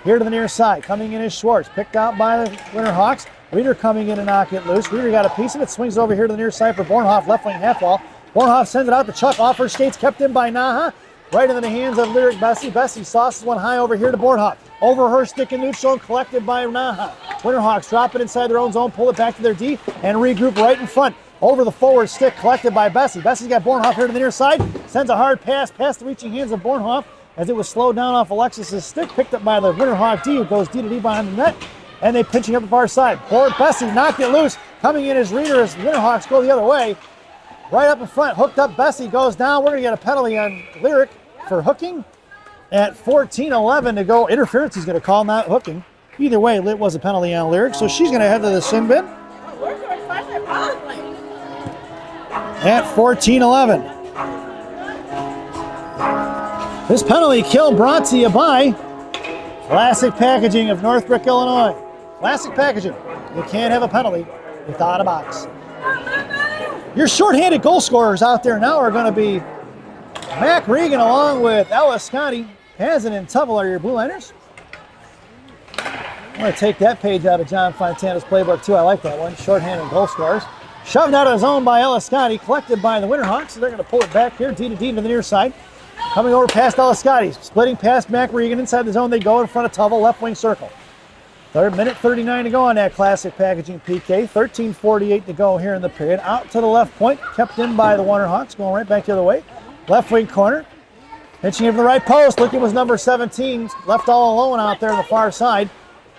Here to the near side. Coming in is Schwartz. Picked out by the Winterhawks. Reeder coming in to knock it loose. Reeder got a piece of it. Swings over here to the near side for Bornhoff. Left wing half wall. Bornhoff sends it out to Chuck. Off her skates. Kept in by NAHA. Right into the hands of Lyric Bessie. Bessie sauces one high over here to Bornhoff. Over her stick and neutral and collected by NAHA. Winterhawks drop it inside their own zone, pull it back to their D, and regroup right in front. Over the forward stick, collected by Bessie. Bessie's got Bornhoff here to the near side. Sends a hard pass past the reaching hands of Bornhoff as it was slowed down off Alexis's stick. Picked up by the Winterhawk D, who goes D to D behind the net. And they pinching up the far side. Poor Bessie knocked it loose. Coming in as Reeder as Winterhawks go the other way. Right up in front, hooked up Bessie, goes down. We're going to get a penalty on Lyric for hooking at 14:11 to go. Interference he's going to call, not hooking. Either way, it was a penalty on Lyric, so she's going to head to the sin bin. at 14-11. This penalty kill brought to you by Classic Packaging of Northbrook, Illinois. Classic Packaging. You can't have a penalty without a box. Your shorthanded goal scorers out there now are going to be Mac Regan along with Ella Scotty. Pazin and Tubble are your blue liners. I'm going to take that page out of John Fontana's playbook too. I like that one. Shorthanded goal scorers. Shoved out of the zone by Ella Scotty. Collected by the Winterhawks. So they're going to pull it back here. D to D to the near side. Coming over past Ella Scotty. Splitting past Mac Regan. Inside the zone they go in front of Tubble. Left wing circle. Third minute 39 to go on that Classic Packaging PK. 13:48 to go here in the period. Out to the left point. Kept in by the Winterhawks. Going right back the other way. Left wing corner. Pitching it from the right post. Look, it was number 17. Left all alone out there on the far side.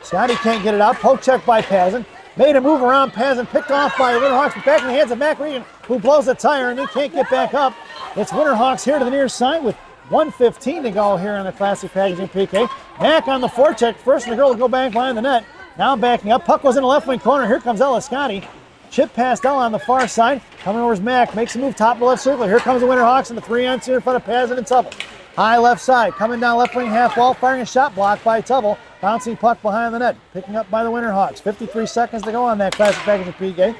Scotty can't get it out. Poke check by Pazin. Made a move around Pazin. Picked off by the Winterhawks. But back in the hands of Mac Regan, who blows the tire and they can't get back up. It's Winterhawks here to the near side with 1:15 to go here in the Classic Packaging PK. Mac on the forecheck. First and the girl to go back behind the net. Now backing up. Puck was in the left wing corner. Here comes Ella Scotty. Chip past Ella on the far side. Coming over is Mac. Makes a move top of the left circle. Here comes the Winterhawks in the 3-on-2 in front of Pazin and Tubble. High left side. Coming down left wing half wall. Firing a shot blocked by Tubble. Bouncing puck behind the net. Picking up by the Winterhawks. 53 seconds to go on that Classic Packaging PK.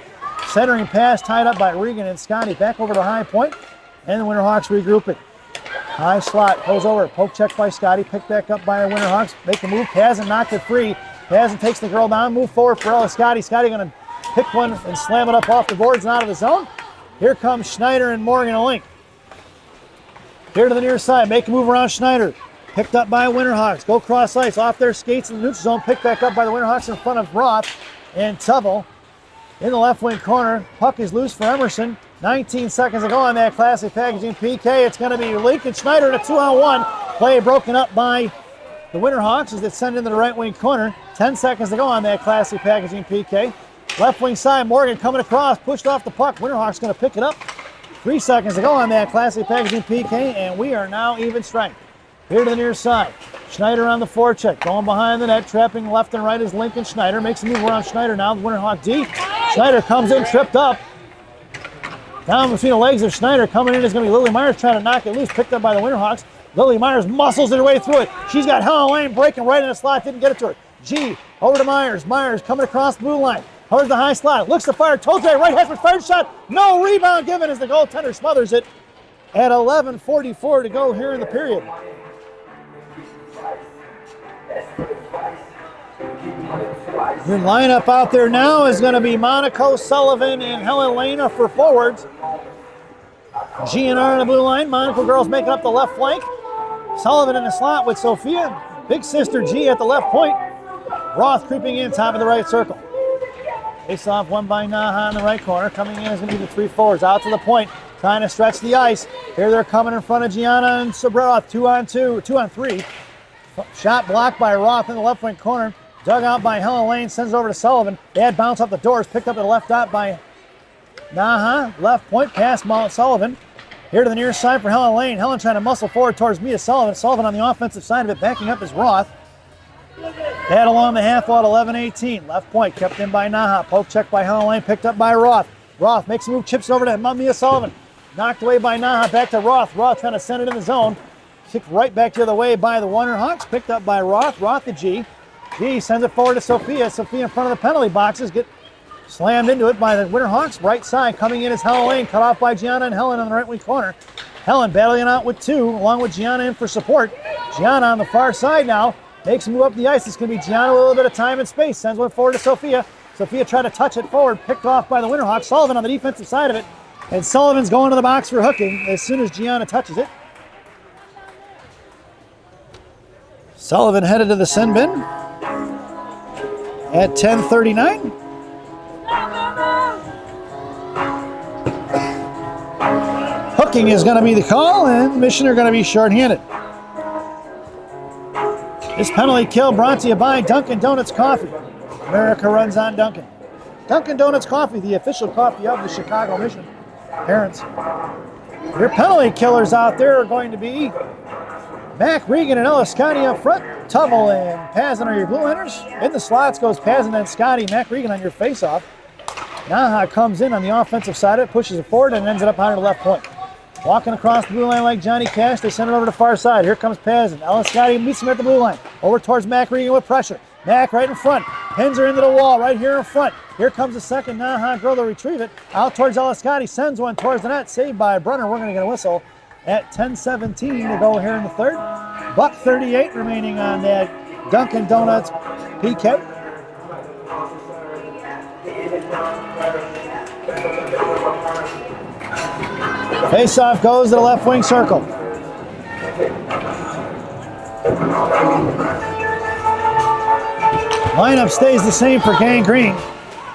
Centering pass tied up by Regan and Scotty. Back over to high point. And the Winterhawks regrouping. High slot. Goes over. Poke check by Scotty. Picked back up by the Winterhawks. Make the move. Pazin knocked it free. Pazin takes the girl down. Move forward for Ella Scotty. Scotty going to pick one and slam it up off the boards and out of the zone. Here comes Schneider and Morgan a link. Here to the near side. Make a move around Schneider. Picked up by Winterhawks. Go cross ice. Off their skates in the neutral zone. Picked back up by the Winterhawks in front of Roth and Tubble. In the left wing corner. Puck is loose for Emerson. 19 seconds to go on that Classic Packaging PK. It's going to be Lincoln Schneider in a 2-on-1. Play broken up by the Winterhawks as they send into the right wing corner. 10 seconds to go on that Classic Packaging PK. Left wing side, Morgan coming across, pushed off the puck. Winterhawks going to pick it up. 3 seconds to go on that Classic Packaging PK, and we are now even strength. Here to the near side. Schneider on the forecheck, going behind the net, trapping left and right is Lincoln Schneider. Makes a move around Schneider now, the Winterhawk D. Schneider comes in, tripped up. Down between the legs of Schneider. Coming in is going to be Lily Myers trying to knock it loose. Picked up by the Winterhawks. Lily Myers muscles her way through it. She's got Helen Lane breaking right in the slot. Didn't get it to her. G over to Myers. Myers coming across the blue line. Towards the high slot. Looks to fire. Tolzay right head for fired shot. No rebound given as the goaltender smothers it at 11:44 to go here in the period. Your lineup out there now is going to be Monaco, Sullivan, and Helen Lane for forwards. GNR on the blue line. Monaco girls making up the left flank. Sullivan in the slot with Sophia. Big sister G at the left point. Roth creeping in top of the right circle. Face off one by NAHA in the right corner. Coming in is going to be the 3 forwards. Out to the point. Trying to stretch the ice. Here they're coming in front of Gianna and Roth. 2-on-2. 2-on-3. Shot blocked by Roth in the left wing corner. Dug out by Helen Lane. Sends it over to Sullivan. Bad bounce off the doors. Picked up at the left dot by NAHA. Left point past Mount Sullivan. Here to the near side for Helen Lane. Helen trying to muscle forward towards Mia Sullivan. Sullivan on the offensive side of it. Backing up is Roth. Head along the half wall at 11:18. Left point kept in by NAHA. Poke check by Helen Lane. Picked up by Roth. Roth makes a move. Chips over to Mia Sullivan. Knocked away by NAHA. Back to Roth. Roth trying to send it in the zone. Kicked right back the other way by the Winterhawks. Picked up by Roth. Roth to G. G sends it forward to Sophia. Sophia in front of the penalty boxes. Get slammed into it by the Winterhawks. Right side coming in is Helen Lane. Cut off by Gianna and Helen on the right wing corner. Helen battling out with 2 along with Gianna in for support. Gianna on the far side now. Makes a move up the ice. It's going to be Gianna with a little bit of time and space. Sends one forward to Sophia. Sophia tried to touch it forward. Picked off by the Winterhawks. Sullivan on the defensive side of it. And Sullivan's going to the box for hooking as soon as Gianna touches it. Sullivan headed to the sin bin at 10:39. Hooking is going to be the call, and the Mission are going to be shorthanded. This penalty kill brought to you by Dunkin' Donuts Coffee. America runs on Dunkin'. Dunkin' Donuts Coffee, the official coffee of the Chicago Mission. Parents, your penalty killers out there are going to be Mac Regan and Ella Scotty up front. Tubble and Pazin are your blue liners. In the slots goes Pazin and Scotty. Mac Regan on your face-off. NAHA comes in on the offensive side of it, pushes it forward, and ends it up on the left point. Walking across the blue line like Johnny Cash, they send it over to the far side. Here comes Pazin. Eliscati meets him at the blue line. Over towards Mac Regan with pressure. Mac right in front. Pins her into the wall right here in front. Here comes the second NAHA girl to retrieve it. Out towards Eliscati. Sends one towards the net. Saved by Brunner. We're going to get a whistle at 10:17 to go here in the third. $1:38 remaining on that Dunkin' Donuts PK. Face-off goes to the left wing circle. Lineup stays the same for Gang Green.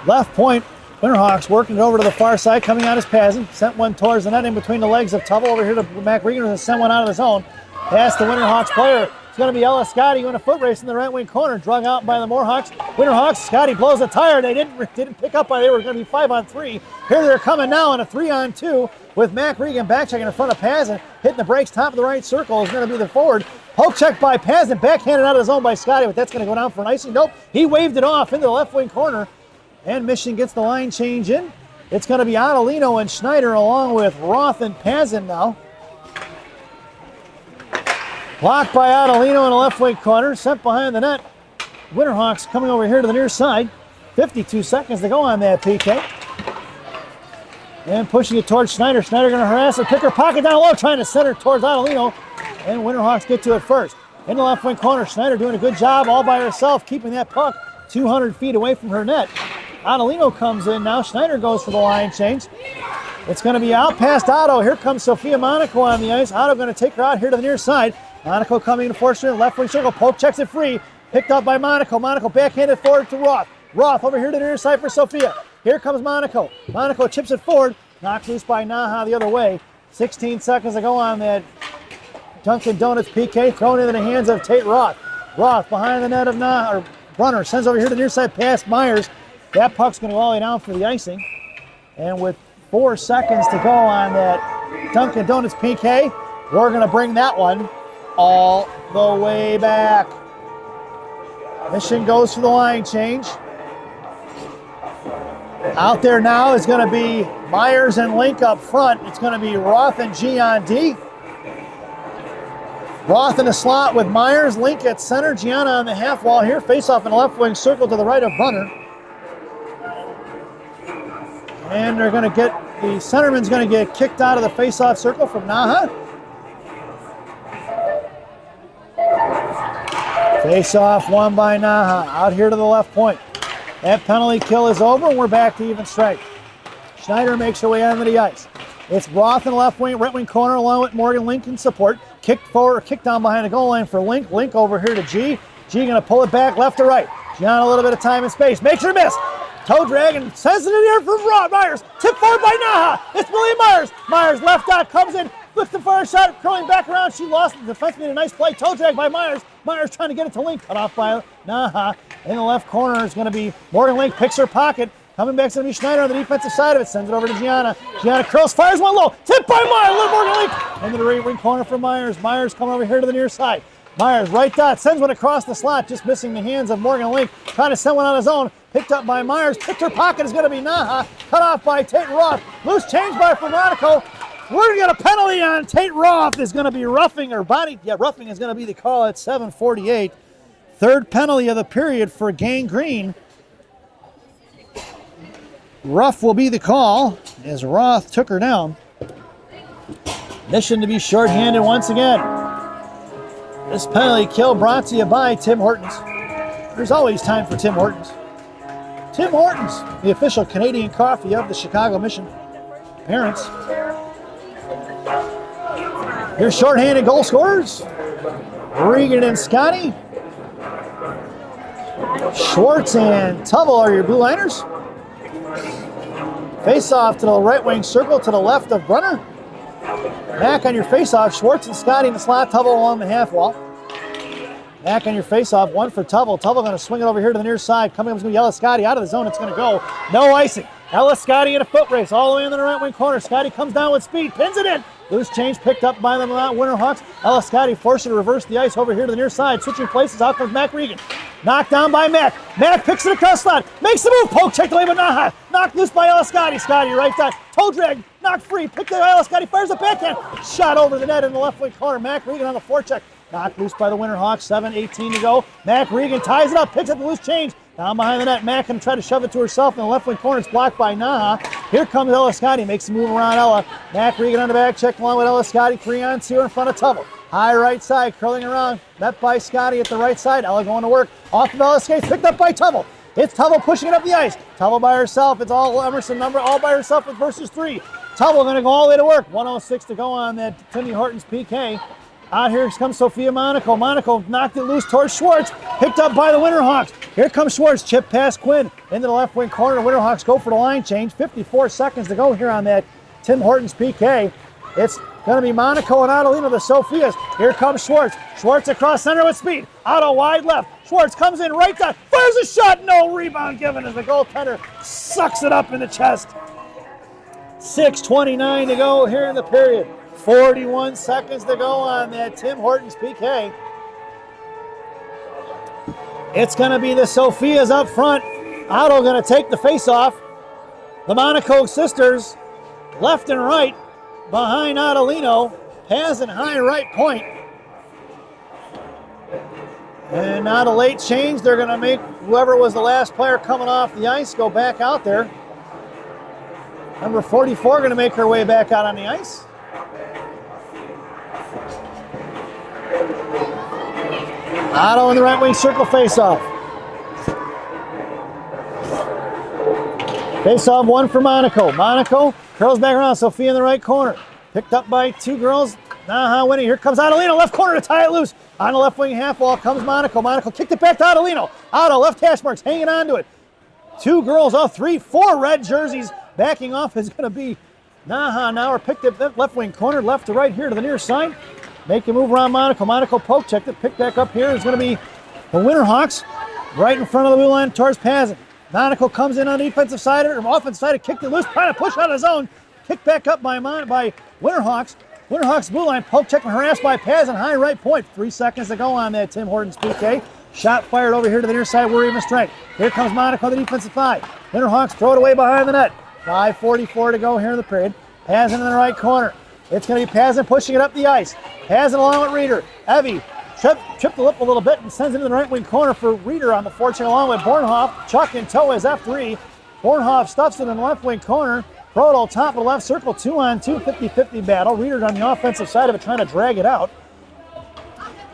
Left point, Winterhawks working it over to the far side, coming out as Pazin. Sent one towards the net in between the legs of Tubble over here to Mac Regan, and sent one out of the zone. Pass the Winterhawks player. It's going to be Eliscati in a foot race in the right wing corner, drug out by the Moorhawks. Winterhawks, Scotty blows a tire. They didn't pick up by. They were going to be 5-on-3. Here they're coming now in a 3-on-2 with Mac Regan back checking in front of Pazin, hitting the brakes, top of the right circle is going to be the forward. Poke check by Pazin, backhanded out of the zone by Scotty, but that's going to go down for an icing. Nope, he waved it off into the left wing corner, and Michigan gets the line change in. It's going to be Adelino and Schneider along with Roth and Pazin now. Blocked by Adelino in the left wing corner, sent behind the net. Winterhawks coming over here to the near side. 52 seconds to go on that PK. And pushing it towards Schneider. Schneider going to harass her, pick her pocket down low, trying to center towards Adelino. And Winterhawks get to it first. In the left wing corner, Schneider doing a good job all by herself, keeping that puck 200 feet away from her net. Adelino comes in now. Schneider goes for the line change. It's going to be out past Otto. Here comes Sophia Monaco on the ice. Otto going to take her out here to the near side. Monaco coming to force her in left wing circle. Pope checks it free. Picked up by Monaco. Monaco backhanded forward to Roth. Roth over here to the near side for Sophia. Here comes Monaco. Monaco chips it forward. Knocked loose by NAHA the other way. 16 seconds to go on that Dunkin' Donuts PK. Thrown into the hands of Tate Roth. Roth behind the net of NAHA. Brunner sends over here to the near side past Myers. That puck's going to go all the way down for the icing. And with 4 seconds to go on that Dunkin' Donuts PK, we're going to bring that one all the way back. Mission goes for the line change. Out there now is going to be Myers and Link up front. It's going to be Roth and G on D. Roth in the slot with Myers. Link at center. Gianna on the half wall here. Face off in the left wing circle to the right of Brunner. And they're going to get, the centerman's going to get kicked out of the face-off circle from NAHA. Face-off won by NAHA. Out here to the left point. That penalty kill is over, and we're back to even strength. Schneider makes her way onto the ice. It's Roth in the left wing, right wing corner, along with Morgan Link in support. Kicked forward, kicked down behind the goal line for Link. Link over here to G. G going to pull it back left to right. Gianna a little bit of time and space. Makes her miss. Toe drag and sends it in the air from Roth. Myers. Tip forward by NAHA. It's William Myers. Myers left dot comes in. Lifts the far shot, curling back around. She lost the defense, made a nice play. Toe drag by Myers. Myers trying to get it to Link. Cut off by NAHA. In the left corner is going to be Morgan Link. Picks her pocket. Coming back to be Schneider on the defensive side of it. Sends it over to Gianna. Gianna curls, fires one low. Tipped by Myers. Little Morgan Link. Into the right wing corner for Myers. Myers coming over here to the near side. Myers, right dot, sends one across the slot, just missing the hands of Morgan Link. Trying to send one on his own. Picked up by Myers. Picked her pocket is going to be NAHA. Cut off by Tate Roth. Loose change by Monaco. We're going to get a penalty on Tate Roth. Is going to be roughing or body. Yeah, roughing is going to be the call at 7:48. Third penalty of the period for Gang Green. Rough will be the call as Roth took her down. Mission to be shorthanded once again. This penalty kill brought to you by Tim Hortons. There's always time for Tim Hortons. Tim Hortons, the official Canadian coffee of the Chicago Mission. Parents. Your shorthanded goal scorers. Regan and Scotty. Schwartz and Tubble are your blue liners. Face off to the right wing circle to the left of Brunner. Back on your face off, Schwartz and Scotty in the slot, Tubble along the half wall. Back on your face off, one for Tubble. Tubble going to swing it over here to the near side. Coming up is going to yell at Scotty out of the zone. It's going to go. No icing. Ella Scotty in a foot race all the way in the right wing corner. Scotty comes down with speed, pins it in. Loose change picked up by the Winterhawks. Ella Scotty forced her to reverse the ice over here to the near side. Switching places, out comes Mac Regan. Knocked down by Mack. Mack picks it across the line. Makes the move. Poke checked away by NAHA. Knocked loose by Scotty. Scotty right side. Toe drag. Knocked free. Picked it by Scotty. Fires a backhand. Shot over the net in the left wing corner. Mack Regan on the forecheck. Knocked loose by the Winterhawks. 7:18 to go. Mack Regan ties it up. Picks up the loose change. Down behind the net. Mack can try to shove it to herself in the left wing corner. It's blocked by NAHA. Here comes Ella Scotty. Makes the move around Ella. Mack Regan on the back check along with Ella Scotty. 3-on-2 in front of Tubble. High right side, curling around. Met by Scotty at the right side. Ella going to work. Off of Ella skates. Picked up by Tubble. It's Tubble pushing it up the ice. Tubble by herself. It's all Emerson number. All by herself with versus 3. Tubble going to go all the way to work. 1:06 to go on that Timmy Hortons PK. Out here comes Sophia Monaco. Monaco knocked it loose towards Schwartz. Picked up by the Winterhawks. Here comes Schwartz. Chip past Quinn. Into the left wing corner. Winterhawks go for the line change. 54 seconds to go here on that Tim Hortons PK. It's going to be Monaco and Adelina, the Sophias. Here comes Schwartz. Schwartz across center with speed. Otto wide left. Schwartz comes in right down. Fires a shot. No rebound given as the goaltender sucks it up in the chest. 6:29 to go here in the period. 41 seconds to go on that Tim Hortons PK. It's going to be the Sophias up front. Otto going to take the face-off. The Monaco sisters, left and right, behind Adelino. Has in high right point. And now the late change, they're going to make whoever was the last player coming off the ice go back out there. Number 44 going to make her way back out on the ice. Otto in the right wing circle face-off. Face-off one for Monaco. Monaco curls back around. Sophia in the right corner. Picked up by 2 girls. NAHA winning. Here comes Adelino. Left corner to tie it loose. On the left wing half wall comes Monaco. Monaco kicked it back to Adelino. Otto left hash marks hanging on to it. 2 girls, 4 red jerseys. Backing off is going to be NAHA now. Or picked it left wing corner. Left to right here to the near side. Make a move around Monaco. Monaco poke checked it. Picked back up here is going to be the Winterhawks right in front of the blue line towards Pazin. Monaco comes in on the defensive side or offensive side, kicked it loose, trying to push out of zone. Kicked back up by Winterhawks. Winterhawks blue line poke check and harassed by Pazin. High right point. 3 seconds to go on that Tim Hortons PK. Shot fired over here to the near side. We're even strength. Here comes Monaco on the defensive side. Winterhawks throw it away behind the net. 5:44 to go here in the period. Pazin in the right corner. It's going to be Pazin pushing it up the ice. Pazin along with Reeder. Evie tripped the lip a little bit and sends it in the right wing corner for Reeder on the forecheck along with Bornhoff. Chuck in tow is F3. Bornhoff stuffs it in the left wing corner. Proto top of the left circle. 2-on-2 50-50 battle. Reeder on the offensive side of it trying to drag it out.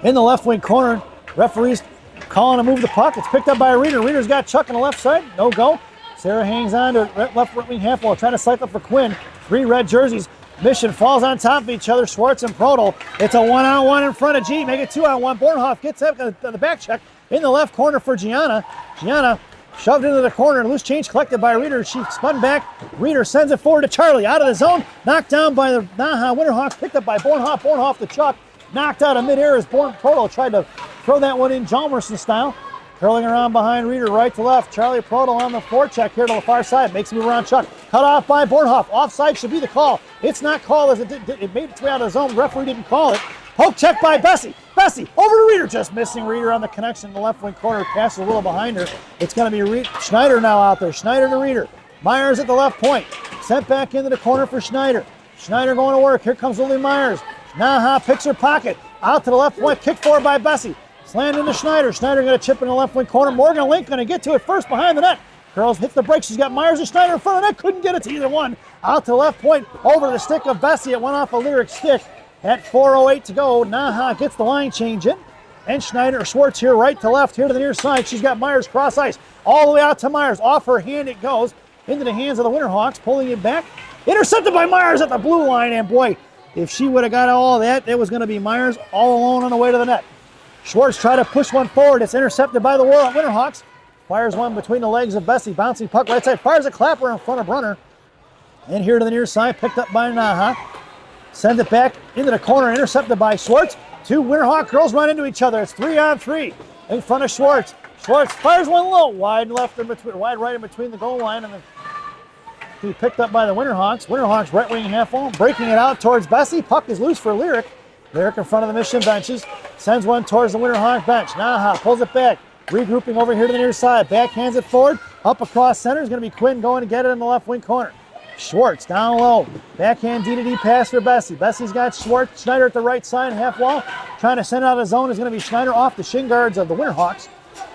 In the left wing corner, referees calling to move the puck. It's picked up by Reeder. Reeder's got Chuck on the left side. No go. Sarah hangs on to it. Left wing half wall trying to cycle for Quinn. 3 red jerseys. Mission falls on top of each other. Schwartz and Proto. It's a 1-on-1 in front of G. Make it 2-on-1. Bornhoff gets up the back check in the left corner for Gianna. Gianna shoved into the corner. Loose change collected by Reeder. She spun back. Reeder sends it forward to Charlie. Out of the zone. Knocked down by the NAHA Winterhawks. Picked up by Bornhoff. Bornhoff to Chuck. Knocked out of midair as Proto tried to throw that one in Jalmerson style. Curling around behind Reeder, right to left. Charlie Proto on the forecheck here to the far side. Makes a move around Chuck. Cut off by Bornhoff. Offside should be the call. It's not called as it made its way out of the zone. The referee didn't call it. Poke check by Bessie. Bessie over to Reeder. Just missing Reeder on the connection in the left wing corner. Passes a little behind her. It's going to be Schneider now out there. Schneider to Reeder. Myers at the left point. Sent back into the corner for Schneider. Schneider going to work. Here comes Lily Myers. NAHA picks her pocket. Out to the left point. Kick forward by Bessie. Slammed into Schneider. Schneider going to chip in the left wing corner. Morgan Link going to get to it first behind the net. Girls hits the break. She's got Myers and Schneider in front of the net. Couldn't get it to either one. Out to the left point. Over the stick of Bessie. It went off a Lyric stick. At 4:08 to go. NAHA gets the line change in. And Schwartz here right to left here to the near side. She's got Myers cross ice. All the way out to Myers. Off her hand it goes. Into the hands of the Winterhawks. Pulling it back. Intercepted by Myers at the blue line. And boy, if she would have got all that, it was going to be Myers all alone on the way to the net. Schwartz tried to push one forward. It's intercepted by the Winterhawks. Fires one between the legs of Bessie. Bouncing puck right side. Fires a clapper in front of Brunner. And here to the near side. Picked up by NAHA. Sends it back into the corner. Intercepted by Schwartz. 2 Winterhawk girls run into each other. It's 3-on-3 in front of Schwartz. Schwartz fires one low. Wide left in between, wide right in between the goal line. And then he picked up by the Winterhawks. Winterhawks right wing half wall. Breaking it out towards Bessie. Puck is loose for Lyric. Lyric in front of the Mission benches. Sends one towards the Winterhawk bench. NAHA pulls it back. Regrouping over here to the near side. Backhands it forward. Up across center is going to be Quinn going to get it in the left wing corner. Schwartz down low. Backhand D-to-D pass for Bessie. Bessie's got Schwartz. Schneider at the right side, half wall. Trying to send it out of zone is going to be Schneider off the shin guards of the Winterhawks.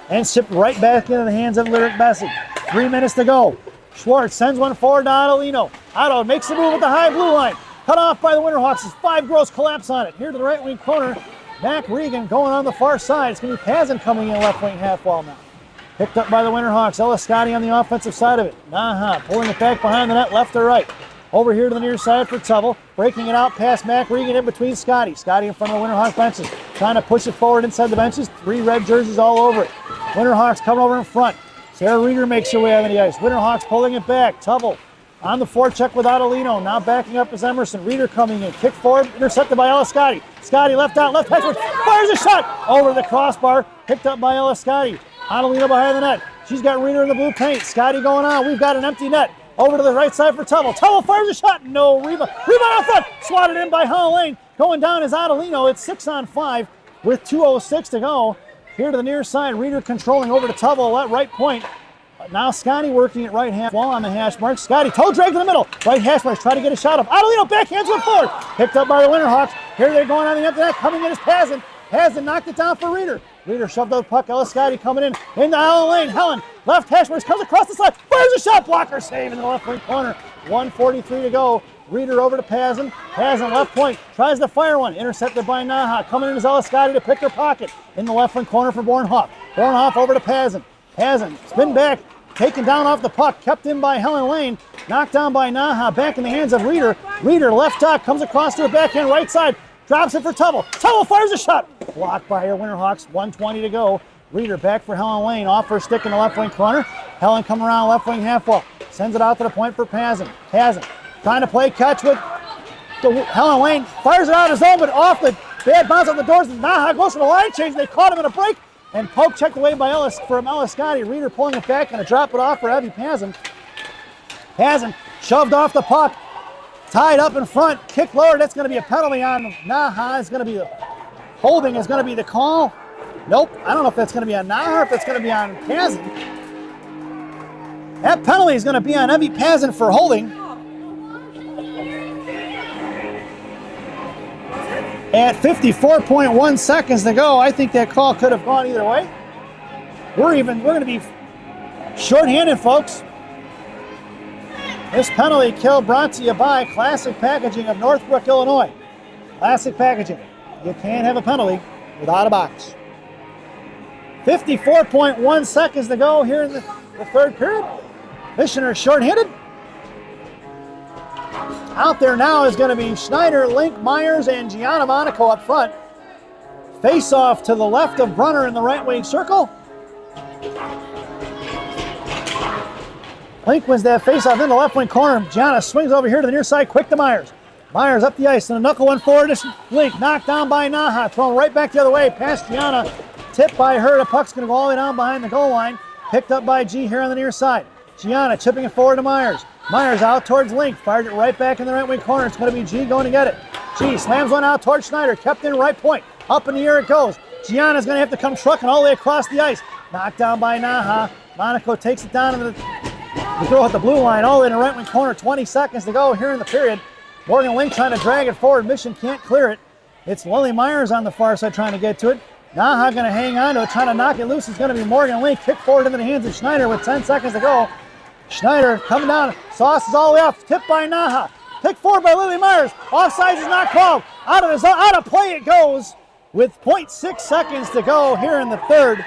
And sipped right back into the hands of Lyric Bessie. 3 minutes to go. Schwartz sends one forward to Adelino. Otto makes the move at the high blue line. Cut off by the Winterhawks as 5 girls collapse on it. Here to the right wing corner. Mac Regan going on the far side. It's going to be Pazin coming in left wing half wall now. Picked up by the Winterhawks. Ella Scotty on the offensive side of it. NAHA pulling it back behind the net, left to right. Over here to the near side for Tubble. Breaking it out past Mac Regan in between Scotty. Scotty in front of the Winterhawks benches. Trying to push it forward inside the benches. 3 red jerseys all over it. Winterhawks coming over in front. Sarah Reeder makes her way out of the ice. Winterhawks pulling it back. Tubble on the forecheck with Adelino. Now backing up is Emerson. Reeder coming in. Kick forward. Intercepted by Ella Scotty. Scotty left out. Left hedge. Fires a shot over the crossbar. Picked up by Ella Scotty. Adelino behind the net. She's got Reeder in the blue paint. Scotty going on. We've got an empty net. Over to the right side for Tubble. Tubble fires a shot. No rebound. Rebound out front. Swatted in by Helen Lane. Going down is Adelino. It's 6-on-5 with 2:06 to go. Here to the near side. Reeder controlling over to Tubble at right point. Now Scotty working it right half wall on the hash mark. Scotty toe drag to the middle. Right hash mark. Try to get a shot up. Adelino backhands one forward. Picked up by the Winterhawks. Here they're going on the empty net. Coming in is Pazin. Pazin knocked it down for Reeder. Reeder shoved the puck. Ella Scotty coming in. Into Helen Lane. Helen left hash mark. Comes across the slot. Fires a shot. Blocker save in the left wing corner. 1:43 to go. Reeder over to Pazin. Pazin left point. Tries to fire one. Intercepted by NAHA. Coming in is Ella Scotty to pick her pocket. In the left wing corner for Bornhoff. Bornhoff over to Pazin. Pazin spin back. Taken down off the puck, kept in by Helen Lane, knocked down by NAHA, back in the hands of Reeder. Reeder left top, comes across to the backhand right side, drops it for Tubble. Tubble fires a shot, blocked by her Winterhawks, 1:20 to go. Reeder back for Helen Lane, off her stick in the left wing corner. Helen coming around left wing half wall, sends it out to the point for Pazin. Pazin trying to play catch with Helen Lane, fires it out of zone, but off the bad bounce on the doors. NAHA goes for the line change, they caught him in a break. And poke checked away by Ella Scotty. Reeder pulling it back, going to drop it off for Evie Pazin. Pazin shoved off the puck, tied up in front, kick lower. That's going to be a penalty on NAHA. It's going to be the holding is going to be the call. Nope, I don't know if that's going to be on NAHA or if it's going to be on Pazin. That penalty is going to be on Evie Pazin for holding. At 54.1 seconds to go, I think that call could have gone either way. We're going to be shorthanded, folks. This penalty kill brought to you by Classic Packaging of Northbrook, Illinois. Classic Packaging. You can't have a penalty without a box. 54.1 seconds to go here in the third period. Missioner shorthanded. Out there now is going to be Schneider, Link, Myers, and Gianna Monaco up front. Face off to the left of Brunner in the right wing circle. Link wins that face off in the left wing corner. Gianna swings over here to the near side, quick to Myers. Myers up the ice and a knuckle one forward to Link. Knocked down by NAHA, thrown right back the other way past Gianna. Tipped by her. The puck's going to go all the way down behind the goal line. Picked up by G here on the near side. Gianna chipping it forward to Myers. Myers out towards Link, fired it right back in the right wing corner. It's going to be G going to get it. G slams one out towards Schneider, kept in right point. Up in the air it goes. Gianna's going to have to come trucking all the way across the ice. Knocked down by NAHA. Monaco takes it down to the girl at the blue line, all the way in the right wing corner. 20 seconds to go here in the period. Morgan Link trying to drag it forward. Mission can't clear it. It's Lily Myers on the far side trying to get to it. NAHA going to hang on to it, trying to knock it loose. It's going to be Morgan Link. Kick forward into the hands of Schneider with 10 seconds to go. Schneider coming down. Sauce is all the way off. Tipped by NAHA. Picked forward by Lily Myers. Offsides is not called. Out of play it goes with 0.6 seconds to go here in the third.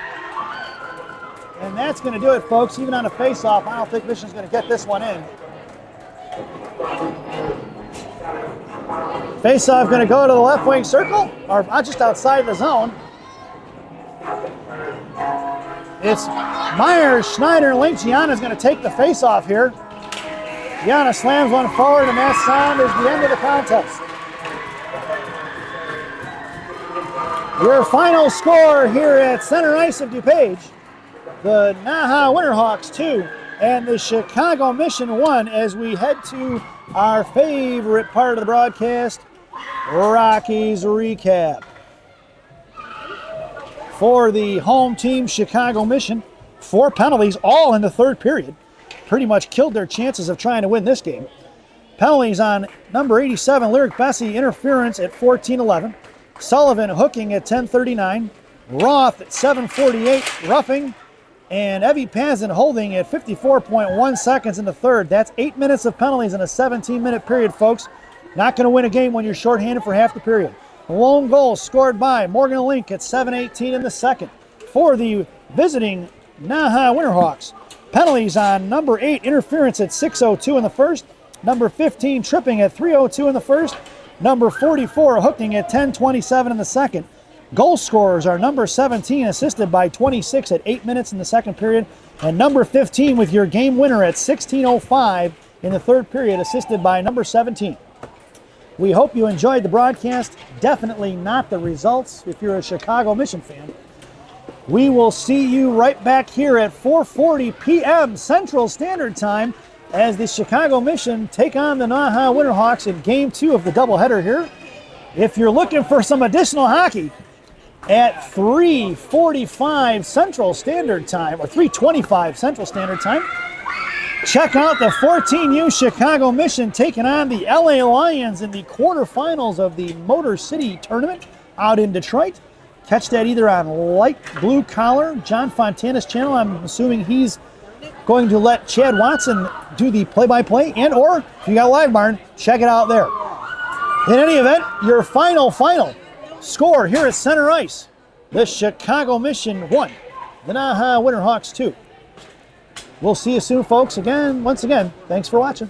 And that's going to do it, folks. Even on a face-off, I don't think Michigan's going to get this one in. Face-off going to go to the left wing circle, or just outside the zone. It's Myers, Schneider, and Link. Gianna's going to take the face-off here. Gianna slams one forward, and that sound is the end of the contest. Your final score here at center ice of DuPage, the NAHA Winterhawks 2 and the Chicago Mission 1, as we head to our favorite part of the broadcast, Rockies Recap. for the home team, Chicago Mission. 4 penalties, all in the third period. Pretty much killed their chances of trying to win this game. Penalties on number 87, Lyric Bessie, interference at 14:11. Sullivan hooking at 10:39. Roth at 7:48, roughing. And Evie Pazin holding at 54.1 seconds in the third. That's 8 minutes of penalties in a 17-minute period, folks. Not going to win a game when you're shorthanded for half the period. Lone goal scored by Morgan Link at 7:18 in the second. For the visiting NAHA Winterhawks, penalties on number 8, interference at 6:02 in the first. Number 15, tripping at 3:02 in the first. Number 44, hooking at 10:27 in the second. Goal scorers are number 17, assisted by 26 at 8 minutes in the second period, and number 15 with your game winner at 16:05 in the third period, assisted by number 17. We hope you enjoyed the broadcast. Definitely not the results if you're a Chicago Mission fan. We will see you right back here at 4:40 p.m. Central Standard Time as the Chicago Mission take on the NAHA Winterhawks in Game 2 of the doubleheader here. If you're looking for some additional hockey, at 3:45 Central Standard Time, or 3:25 Central Standard Time, check out the 14U Chicago Mission taking on the LA Lions in the quarterfinals of the Motor City Tournament out in Detroit. Catch that either on Light Blue Collar, John Fontana's channel. I'm assuming he's going to let Chad Watson do the play-by-play, and or if you got Live Barn, check it out there. In any event, your final score here at center ice. The Chicago Mission 1, the NAHA Winterhawks 2. We'll see you soon, folks. Once again, thanks for watching.